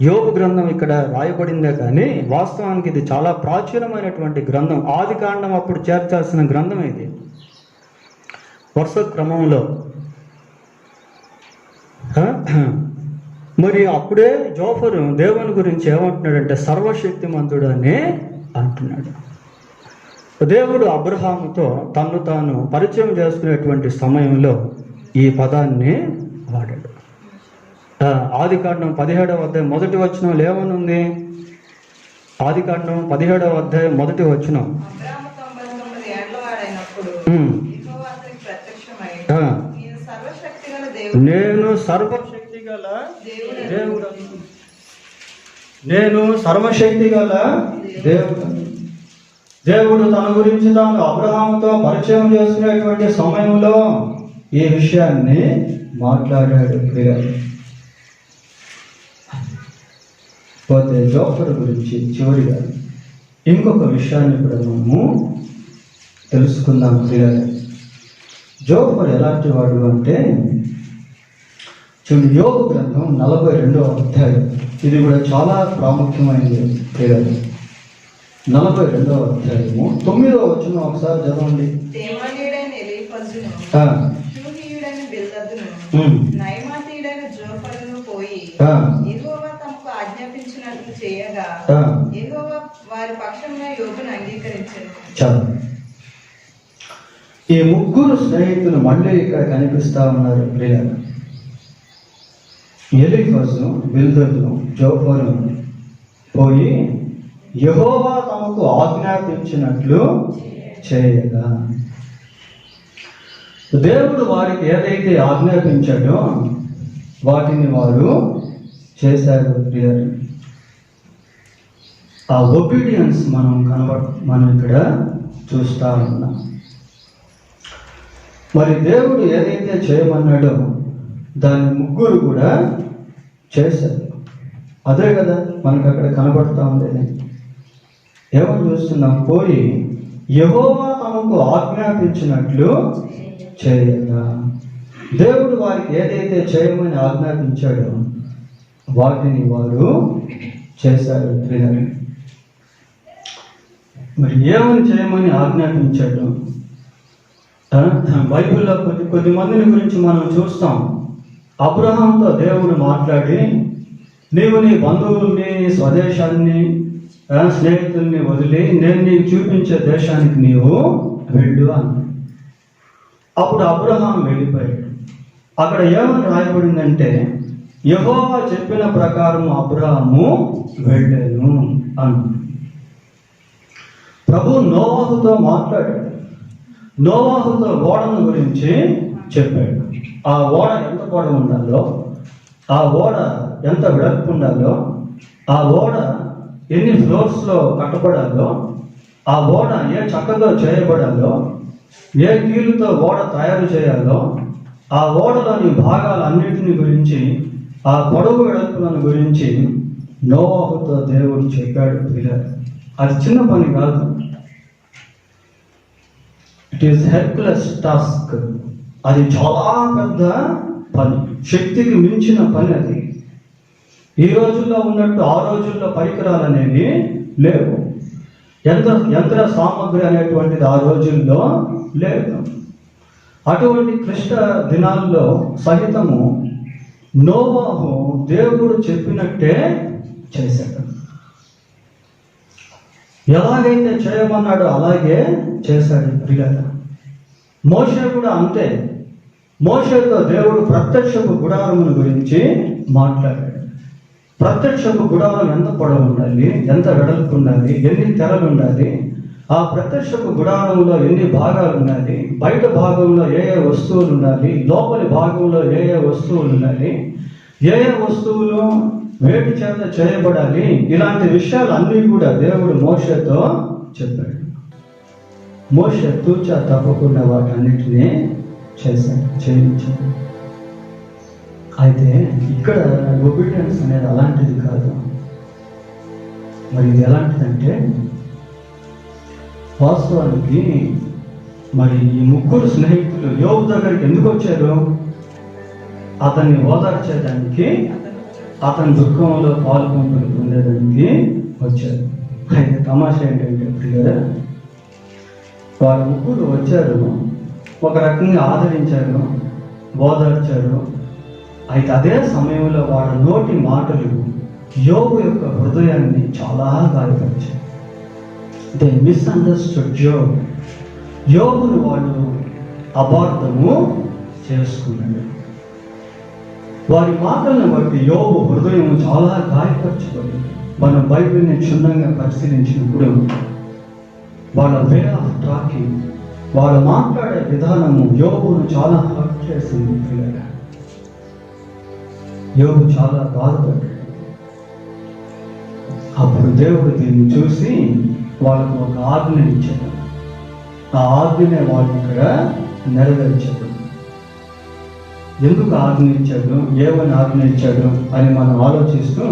యోబు గ్రంథం ఇక్కడ రాయబడిందే కానీ వాస్తవానికి ఇది చాలా ప్రాచీనమైనటువంటి గ్రంథం. ఆది కాండం అప్పుడు చేర్చాల్సిన గ్రంథం ఇది. వరుస క్రమంలో మరి అప్పుడే జోఫరు దేవుని గురించి ఏమంటున్నాడంటే సర్వశక్తిమంతుడు అని అంటున్నాడు. దేవుడు అబ్రహాముతో తన్ను తాను పరిచయం చేసుకునేటువంటి సమయంలో ఈ పదాన్ని వాడాడు. ఆదికాండం 17వ అధ్యాయం మొదటి వచనం ఏమనుంది? ఆదికాండం 17వ అధ్యాయం మొదటి వచనం, అబ్రాము 99 ఏళ్ల వాడైనప్పుడు యెహోవా అతనికి ప్రత్యక్షమై, నేను సర్వశక్తి గల దేవుడు, నేను సర్వశక్తి గల దేవుడు. దేవుడు తన గురించి తాను అబ్రహాముతో పరిచయం చేసుకునేటువంటి సమయంలో ఈ విషయాన్ని మాట్లాడాడు. పోతే జోఫర్ గురించి చివరిగా ఇంకొక విషయాన్ని కూడా మనము తెలుసుకుందాం. జోఫర్ ఎలాంటి వాడు అంటే, చూడు, యోబు గ్రంథం 42వ అధ్యాయం, ఇది కూడా చాలా ప్రాముఖ్యమైనది. 42వ అధ్యాయము 9వ వచనం ఒకసారి చదవండి. తేమానీయుడైన ఎలీఫజును, షూహీయుడైన బిల్దదును, నయమాతీయుడైన జోఫరును పోయి యెహోవా తమకు ఆజ్ఞాపించినట్లు చేయగా యెహోవా వారి పక్షంగా యోబును అంగీకరించెను. చాలు. ఈ ముగ్గురు స్నేహితులు మళ్ళీ ఇక్కడ కనిపిస్తా ఉన్నారు. ఎలీఫజు, బిల్దదు, జోఫరు పోయి యెహోవా తమకు ఆజ్ఞాపించినట్లు చేయగా, దేవుడు వారికి ఏదైతే ఆజ్ఞాపించాడో వాటిని వారు చేశారు. ఆ ఒబీడియన్స్ మనం ఇక్కడ చూస్తా ఉన్నాం. మరి దేవుడు ఏదైతే చేయమన్నాడో దాన్ని ముగ్గురు కూడా చేశారు. అదే కదా మనకు అక్కడ కనబడుతూ ఉండేది. ఏమని చూస్తున్నాం? పోయి యెహోవా తమకు ఆజ్ఞాపించినట్లు చేయగా, దేవుడు వారికి ఏదైతే చేయమని ఆజ్ఞాపించాడో వాటిని వారు చేశారు. మరి ఏమని చేయమని ఆజ్ఞాపించాడు? బైబిల్లో కొద్ది మందిని గురించి మనం చూస్తాం. అబ్రహాంతో దేవుడు మాట్లాడి, నీవు నీ బంధువుల్ని, స్వదేశాన్ని, స్నేహితుల్ని వదిలి నేను నీకు చూపించే దేశానికి నీవు వెళ్ళు అన్నాడు. అప్పుడు అబ్రహాం వెళ్ళిపోయాడు. అక్కడ ఏమని రాయబడిందంటే, యెహోవా చెప్పిన ప్రకారం అబ్రహాము వెళ్ళాను అన్నాడు. ప్రభు నోవాహుతో మాట్లాడాడు. నోవాహుతో ఓడను గురించి చెప్పాడు. ఆ ఓడ ఎంత పొడవు ఉండాలో, ఆ ఓడ ఎంత వెడల్పు ఉండాలో, ఆ ఓడ ఎన్ని ఫ్లోర్స్లో కట్టబడాలో, ఆ ఓడ ఏ చక్కగా చేయబడాలో, ఏ కీలుతో ఓడ తయారు చేయాలో, ఆ ఓడలోని భాగాలన్నింటిని గురించి, ఆ పొడవు వెడల్పులను గురించి నోవాహుతో దేవుడు చెప్పాడు. అది చిన్న పని కాదు. It is helpless task. అది చాలా పెద్ద పని, శక్తికి మించిన పని అది. ఈ రోజుల్లో ఉన్నట్టు ఆ రోజుల్లో పరికరాలు అనేవి లేవు. యంత్ర సామగ్రి అనేటువంటిది ఆ రోజుల్లో లేదు. అటువంటి క్లిష్ట దినాల్లో సహితము నోవాహు దేవుడు చెప్పినట్టే చేశాడు. ఎలాగైతే చేయమన్నాడో అలాగే చేశాడు. మోషే కూడా అంతే. మోషేతో దేవుడు ప్రత్యక్షపు గుడారముల గురించి మాట్లాడాడు. ప్రత్యక్షపు గుడారం ఎంత పొడవు ఉండాలి, ఎంత వెడల్పు ఉండాలి, ఎన్ని తెరలు ఉండాలి, ఆ ప్రత్యక్షపు గుడారంలో ఎన్ని భాగాలు ఉండాలి, బయట భాగంలో ఏ ఏ వస్తువులు ఉండాలి, లోపలి భాగంలో ఏ ఏ వస్తువులు ఉండాలి, ఏ ఏ వస్తువులు వేటి చేత చేయబడాలి, ఇలాంటి విషయాలు అన్నీ కూడా దేవుడు మోషేతో చెప్పాడు. మోషే తూచా తప్పకుండా వాటన్నిటినీ చేయించాడు. అయితే ఇక్కడ ఒబీడియన్స్ అనేది అలాంటిది కాదు. మరి ఇది ఎలాంటిదంటే, వాస్తవానికి మరి ఈ ముగ్గురు స్నేహితులు యోబు దగ్గరికి ఎందుకు వచ్చారు? అతన్ని ఓదార్చేదానికి, అతని దుఃఖంలో పాల్గొంటుని పొందేదానికి వచ్చారు. అయితే తమాషా ఏంటంటే ప్రియులారా, వారు ముగ్గురు వచ్చారు, ఒక రకంగా ఆదరించారు, ఓదార్చారు, అయితే అదే సమయంలో వాళ్ళ నోటి మాటలు యోబు యొక్క హృదయాన్ని చాలా గాయపరిచాయి. They misunderstood యోబ్. యోబును వాళ్ళు అపార్థము చేసుకున్నాడు. వారి మాటలను బట్టి యోబు హృదయం చాలా గాయపరచబడింది. మనం బైబిల్ని క్షుణ్ణంగా పరిశీలించినప్పుడు వాళ్ళ వే ఆఫ్ టాకింగ్, వాళ్ళు మాట్లాడే విధానము యోబును చాలా హర్ట్ చేసింది. యోబు చాలా బాధపడ్డాడు. అప్పుడు దేవుడు దీన్ని చూసి వాళ్ళకు ఒక ఆజ్ఞ ఇచ్చాడు. ఆ ఆజ్ఞనే వాళ్ళు ఇక్కడ నెరవేర్చాడు. ఎందుకు ఆజ్ఞ ఇచ్చాడు, ఏమని ఆజ్ఞ ఇచ్చాడు అని మనం ఆలోచిస్తూ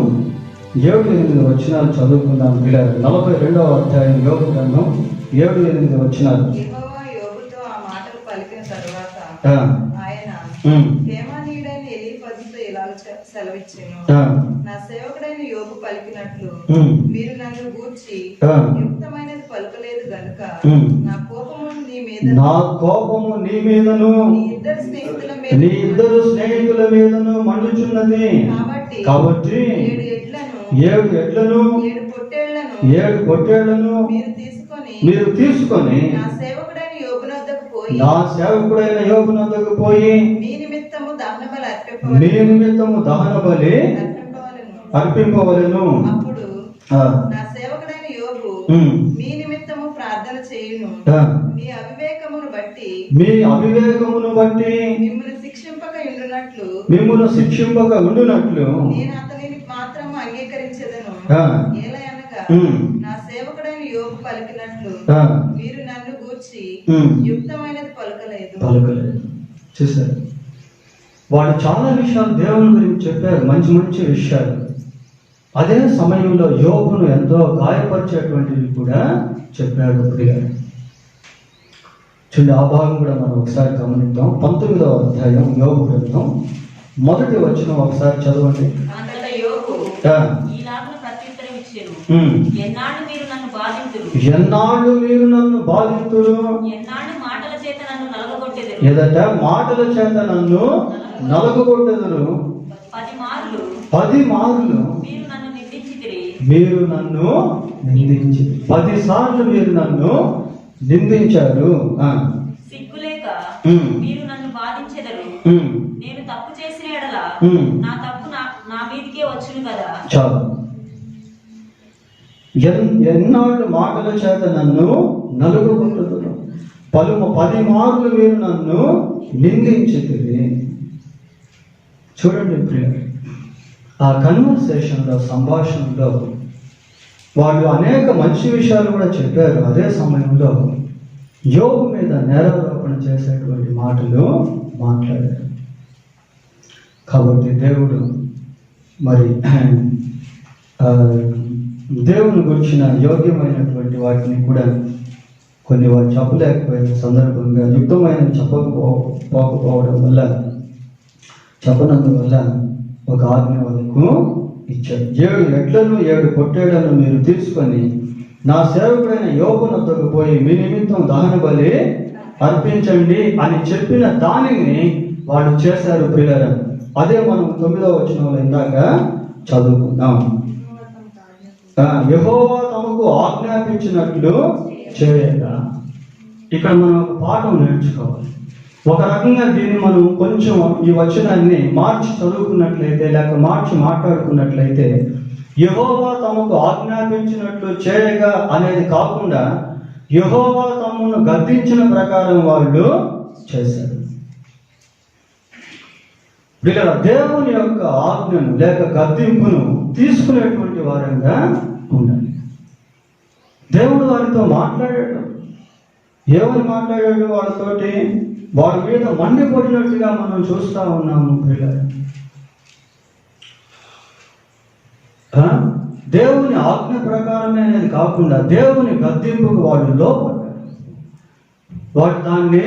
7-8 వచనాలు చదువుకుందాం పిల్లలు. 42వ అధ్యాయం యోబు గ్రంథం 7-8 వచనాలు. యెహోవా యోబుతో ఆ మాటలు పలికిన తరువాత ఆయన తేమానీయుడైన ఎలీఫజుతో ఇలాగ సెలవిచ్చెను. నా సేవకుడైన యోబు పలికినట్లు మీరు నన్ను గూర్చి యుక్తమైనది పలుకలేదు గనుక నా కోపము నీ మీదను నీ ఇద్దరు స్నేహితుల మీదను మండుచున్నది. కాబట్టి 7 ఎడ్లను 7 పొట్టేళ్లను మీరు తీసుకొని నా సేవకుడైన యోబునొద్దకు పోయి మీ నిమిత్తము దహన బలి అర్పింపవలెను. అప్పుడు నా సేవకుడైన యోబు మీ నిమిత్తము ప్రార్థన చేయును. మీ అవివేకమును బట్టి మిమ్మును శిక్షింపక ఉండునట్లు నేను అతనిని మాత్రము అంగీకరించెదను. ఏలయనగా నా సేవకుడైన యోబు పలికినట్లు మీరు నన్ను గూర్చి యుక్తమైనది పలుకలేదు. చూసారు, వాళ్ళు చాలా విషయాలు దేవుని గురించి చెప్పారు, మంచి మంచి విషయాలు. అదే సమయంలో యోబును ఎంతో గాయపరిచేటువంటివి కూడా చెప్పాడు. చూడండి, ఆ భాగం కూడా మనం ఒకసారి గమనిద్దాం. 19వ అధ్యాయం యోబు గ్రంథం 1వ వచనం ఒకసారి చదవండి. ఎన్నాళ్ళు మీరు నన్ను బాధింతురు, ఎదట మాటల చేత నన్ను నలగగొట్టెదరు. 10 మార్లు మీరు నన్ను నిందించి 10 సార్లు మీరు నన్ను నిందించారు. సిగ్గులేక మీరు నన్ను బాధించెదరు. నేను తప్పు చేసిన ఎడల నా తప్పు నా మీదకే వచ్చును కదా. చాలు. ఎన్నాళ్ళు మాటల చేత నన్ను నలుగుకుంటున్నారు, 10 మార్లు మీరు నన్ను నిందించితిరి. చూడండి ప్రియులు, ఆ కన్వర్సేషన్లో, సంభాషణలో వాళ్ళు అనేక మంచి విషయాలు కూడా చెప్పారు. అదే సమయంలో యోబు మీద నేరారోపణ చేసేటువంటి మాటలు మాట్లాడారు. కాబట్టి దేవుడు మరి దేవుని గురించిన యోగ్యమైనటువంటి వాటిని కూడా కొన్ని వారు చెప్పలేకపోయిన సందర్భంగా యుక్తమైన చెప్పకపోవడం వల్ల, చెప్పనందువల్ల ఒక ఆజ్ఞ వాళ్ళకు ఇచ్చాడు. 7 ఎడ్లను 7 పొట్టేళ్లను మీరు తీసుకొని నా సేవకుడైన యోబునొద్దకు పోయి మీ నిమిత్తం దహన బలి అర్పించండి అని చెప్పిన దానిని వాళ్ళు చేశారు ప్రియులారా. అదే మనం 9వ వచనంలో ఇందాక చదువుకుందాం. యెహోవా తమకు ఆజ్ఞాపించినట్లు చేయగా. ఇక్కడ మనం ఒక పాఠం నేర్చుకోవాలి. ఒక రకంగా దీన్ని మనం కొంచెం ఈ వచనాన్ని మార్చి చదువుకున్నట్లయితే, లేక మార్చి మాట్లాడుకున్నట్లయితే, యెహోవా తమకు ఆజ్ఞాపించినట్లు చేయగా అనేది కాకుండా యెహోవా తమను గద్దించిన ప్రకారం వాళ్ళు చేశారు. వీళ్ళ దేవుని యొక్క ఆజ్ఞను లేక గద్దింపును తీసుకునేటువంటి వారంగా ఉండాలి. దేవుడు వారితో మాట్లాడాడు. ఏమని మాట్లాడాడు వాళ్ళతోటి? వారి మీద మండిపడినట్టుగా మనం చూస్తూ ఉన్నాము. దేవుని ఆజ్ఞ ప్రకారమే అనేది కాకుండా దేవుని గద్దింపుకు వాడు లోపడ్డారు. వాడు దాన్ని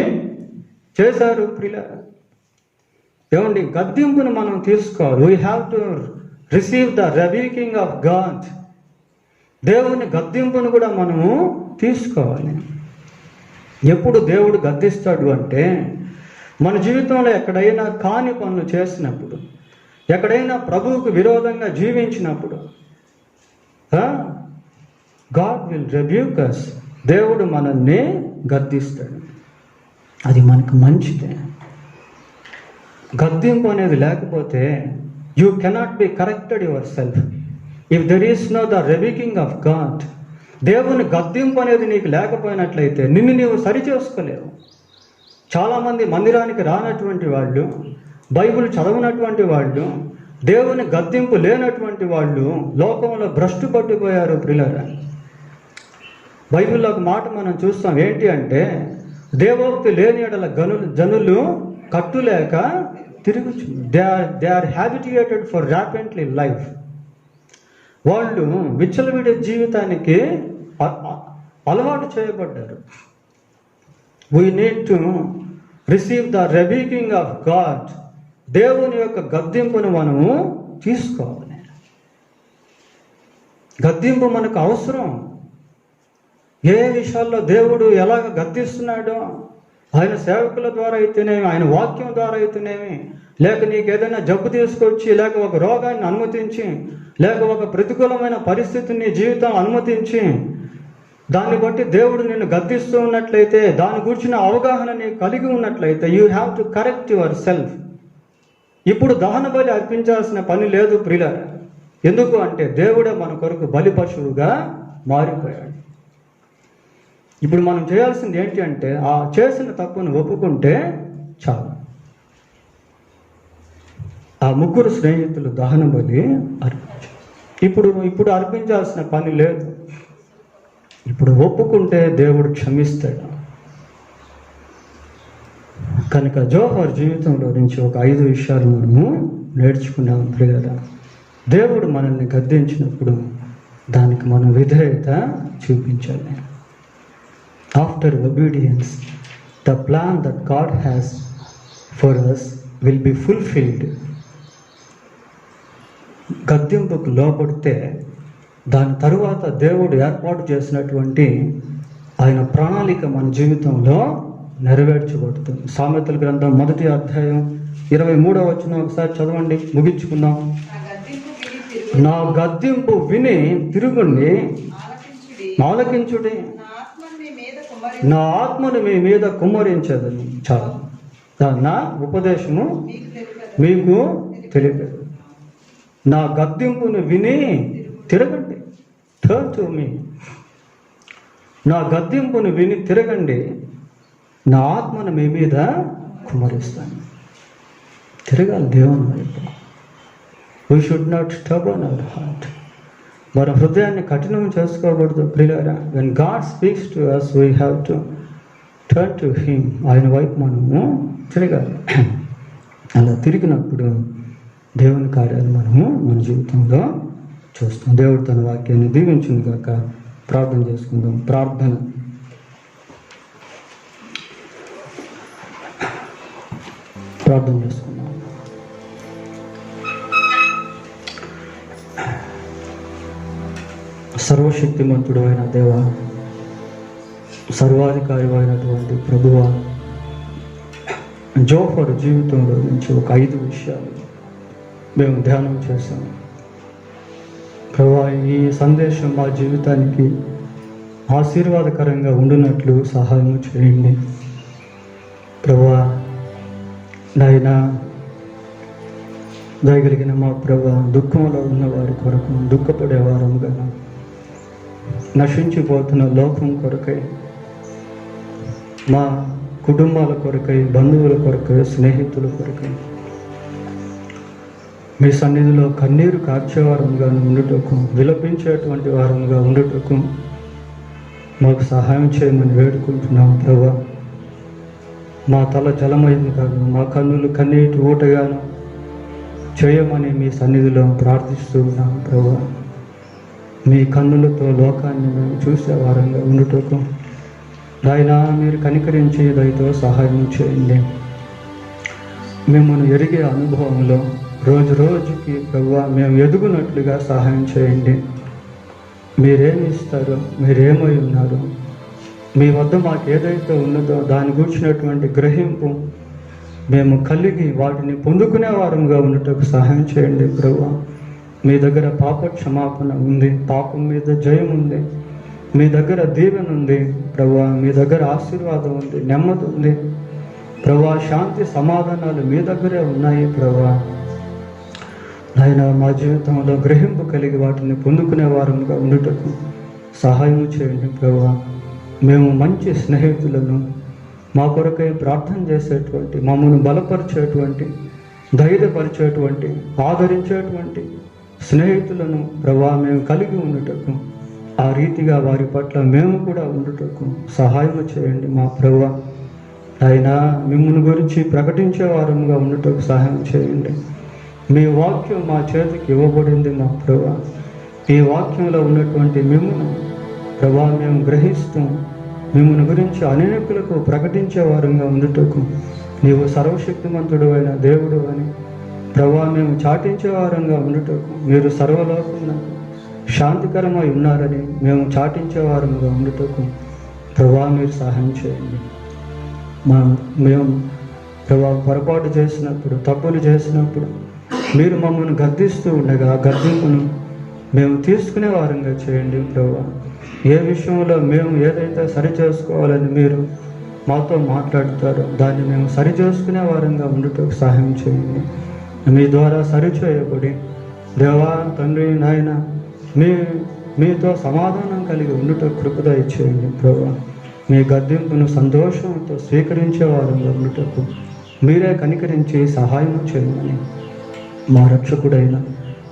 చేశారు. ఏమండి, గద్దింపును మనం తీసుకోవాలి. We have to receive the rebuking of God. దేవుని గద్దింపును కూడా మనము తీసుకోవాలి. ఎప్పుడు దేవుడు గద్దిస్తాడు అంటే మన జీవితంలో ఎక్కడైనా కాని పనులు చేసినప్పుడు, ఎక్కడైనా ప్రభువుకు విరోధంగా జీవించినప్పుడు గాడ్ విల్ రెబ్యూక్ us. దేవుడు మనల్ని గద్దిస్తాడు. అది మనకు మంచిదే. గద్దింపు అనేది లేకపోతే you cannot be corrected yourself if there is no the rebuking of God. దేవుని గద్దింపు అనేది నీకు లేకపోయినట్లయితే నిన్ను నీవు సరిచేసుకోలేవు. చాలామంది మందిరానికి రానటువంటి వాళ్ళు, బైబిల్ చదవనటువంటి వాళ్ళు, దేవుని గద్దింపు లేనటువంటి వాళ్ళు లోకంలో భ్రష్టు పట్టిపోయారు ప్రియులారా. బైబిల్లో ఒక మాట మనం చూస్తాం, ఏంటి అంటే దేవోక్తి లేని ఎడల జనులు కట్టులేక తిరుగుచు. They are habituated for rampantly life. వాళ్ళు విచ్చలవిడి జీవితానికి అలవాటు చేయబడ్డారు. We need to receive the rebuking of God. దేవుని యొక్క గద్దింపును మనము తీసుకోవాలి. గద్దింపు మనకు అవసరం. ఏ విషయాల్లో దేవుడు ఎలాగ గద్దిస్తున్నాడో, ఆయన సేవకుల ద్వారా అయితేనేమి, ఆయన వాక్యం ద్వారా అయితేనేమి, లేక నీకు ఏదైనా జబ్బు తీసుకొచ్చి, లేక ఒక రోగాన్ని అనుమతించి, లేక ఒక ప్రతికూలమైన పరిస్థితిని నీ జీవితం అనుమతించి, దాన్ని బట్టి దేవుడు నిన్ను గద్దిస్తూ ఉన్నట్లయితే, దాని గురించిన అవగాహన నీకు కలిగి ఉన్నట్లయితే, you have to correct your self. ఇప్పుడు దహన బలి అర్పించాల్సిన పని లేదు ప్రియులారా. ఎందుకు అంటే దేవుడే మన కొరకు బలి పశువుగా మారిపోయాడు. ఇప్పుడు మనం చేయాల్సింది ఏంటి అంటే ఆ చేసిన తప్పును ఒప్పుకుంటే చాలు. ఆ ముగ్గురు స్నేహితులు దహన బలి అర్పించారు. ఇప్పుడు అర్పించాల్సిన పని లేదు. ఇప్పుడు ఒప్పుకుంటే దేవుడు క్షమిస్తాడు. కనుక జోఫర్ జీవితంలో నుంచి ఒక 5 విషయాలు మనము నేర్చుకున్నాం ప్రియులారా. దేవుడు మనల్ని గద్దించినప్పుడు దానికి మనం విధేయత చూపించాలి. After obedience, the plan that God has for us will be fulfilled. గద్దింపుకు లోబడితే దాని తరువాత దేవుడు ఏర్పాటు చేసినటువంటి ఆయన ప్రణాళిక మన జీవితంలో నెరవేర్చబడుతుంది. సామెతల గ్రంథం 1వ అధ్యాయం 23వ వచనం ఒకసారి చదవండి, ముగించుకుందాం. నా గద్దింపు విని తిరుగుండి, ఆలకించుడి, నా ఆత్మను మీ మీద కుమ్మరించదని. చాలు. నా ఉపదేశము మీకు తెలియదు. నా గద్దింపును విని తిరగండి. Turn to me. నా గద్దింపును విని తిరగండి, నా ఆత్మను మీ మీద కుమ్మరిస్తాను. తిరగాలి దేవుని వైపు. We should not stubborn our heart. మన హృదయాన్ని కఠినం చేసుకోకూడదు ప్రియులారా. When God speaks to us, we have to turn to him. ఆయన వైపు మనము తిరగాలి. అలా తిరిగినప్పుడు దేవుని కార్యాలు మనము మన జీవితంలో చూస్తాం. దేవుడు తన వాక్యాన్ని దీవించును గాక. ప్రార్థన చేసుకుందాం. ప్రార్థన చేసుకుందాం. సర్వశక్తిమంతుడు అయిన దేవ, సర్వాధికారి అయినటువంటి ప్రభువ, జోఫర్ జీవితంలో నుంచి ఒక 5 విషయాలు మేము ధ్యానం చేశాము. ప్రభువా, ఈ సందేశం మా జీవితానికి ఆశీర్వాదకరంగా ఉండునట్లు సహాయం చేయండి. ప్రభువా నాయన, దయగలిగిన మా ప్రభువా, దుఃఖంలో ఉన్న వారి కొరకు, దుఃఖపడే వారముగా, నశించిపోతున్న లోకం కొరకై, మా కుటుంబాల కొరకై, బంధువుల కొరకై, స్నేహితుల కొరకై మీ సన్నిధిలో కన్నీరు కార్చేవారముగా ఉండుటకు, విలపించేటువంటి వారముగా ఉండుటకు మాకు సహాయం చేయమని వేడుకుంటున్నాము ప్రభువా. మా తల జలమయం కాదు, మా కన్నులు కన్నీటి ఊటగాను చేయమని మీ సన్నిధిలో ప్రార్థిస్తూ ఉన్నాము ప్రభువా. మీ కన్నులతో లోకాన్ని మేము చూసేవారంగా ఉండుటకు నాయనా మీరు కనికరించి దయతో సహాయం చేయండి. మిమ్మల్ని ఎరిగే అనుభవంలో రోజు రోజుకి ప్రభువా మేము ఎదుగునట్లుగా సహాయం చేయండి. మీరేమి ఇస్తారో, మీరేమై ఉన్నారో, మీ వద్ద మాకు ఏదైతే ఉన్నదో దాని గురించినటువంటి గ్రహింపు మేము కలిగి వాటిని పొందుకునే వారంగా ఉండటకు సహాయం చేయండి ప్రభువా. మీ దగ్గర పాప క్షమాపణ ఉంది, పాపం మీద జయం ఉంది, మీ దగ్గర దీవెన ఉంది ప్రభువా. మీ దగ్గర ఆశీర్వాదం ఉంది, నెమ్మది ఉంది ప్రభువా. శాంతి సమాధానాలు మీ దగ్గరే ఉన్నాయి ప్రభువా. నాయన మా జీవితంలో గ్రహింపు కలిగి వాటిని పొందుకునే వారంగా ఉండుటకు సహాయం చేయండి ప్రభువా. మేము మంచి స్నేహితులను, మా కొరకై ప్రార్థన చేసేటువంటి, మమ్మల్ని బలపరిచేటువంటి, ధైర్యపరిచేటువంటి, ఆదరించేటువంటి స్నేహితులను ప్రభువా మేము కలిగి ఉండుటకు, ఆ రీతిగా వారి పట్ల మేము కూడా ఉండుటకు సహాయం చేయండి మా ప్రభువా. ఆయన మిమ్మల్ని గురించి ప్రకటించే వారంగా ఉండుటకు సహాయం చేయండి. మీ వాక్యం మా చేతికి ఇవ్వబడింది మా ప్రభువా. ఈ వాక్యంలో ఉన్నటువంటి మిమ్మల్ని ప్రభువా మేము గ్రహిస్తూ మిమ్మల్ని గురించి అనేకులకు ప్రకటించే వారంగా ఉండుటకు నీవు సర్వశక్తిమంతుడు అయిన దేవుడు అని ప్రభువా మేము చాటించే వారంగా ఉండుటకు, మీరు సర్వలోకంలో శాంతికరమై ఉన్నారని మేము చాటించే వారంగా ఉండుటకు ప్రభువా మీరు సహాయం చేయండి. మేము ప్రభువా పొరపాటు చేసినప్పుడు, తప్పులు చేసినప్పుడు మీరు మమ్మల్ని గద్దిస్తూ ఉండగా గద్దింపును మేము తీసుకునే వారంగా చేయండి ప్రభువా. ఏ విషయంలో మేము ఏదైతే సరి చేసుకోవాలని మీరు మాతో మాట్లాడుతారో దాన్ని మేము సరి చేసుకునే వారంగా ఉండుటకు సహాయం చేయండి. మీ ద్వారా సరిచేయబడి దేవా తండ్రి నాయన మీతో సమాధానం కలిగి ఉండుటకు కృపద ఇచ్చేయండి ప్రభువా. మీ గద్దింపును సంతోషంతో స్వీకరించే వారంగా ఉండుటకు మీరే కనికరించి సహాయం చేయమని మా రక్షకుడైన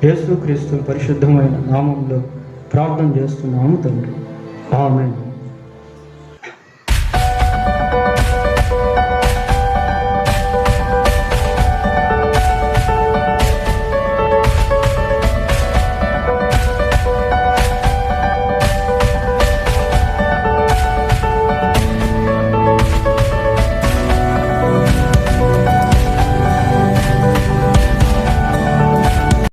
యేసుక్రీస్తు పరిశుద్ధమైన నామంలో ప్రార్థన చేస్తున్నాము తండ్రి. ఆమేన్.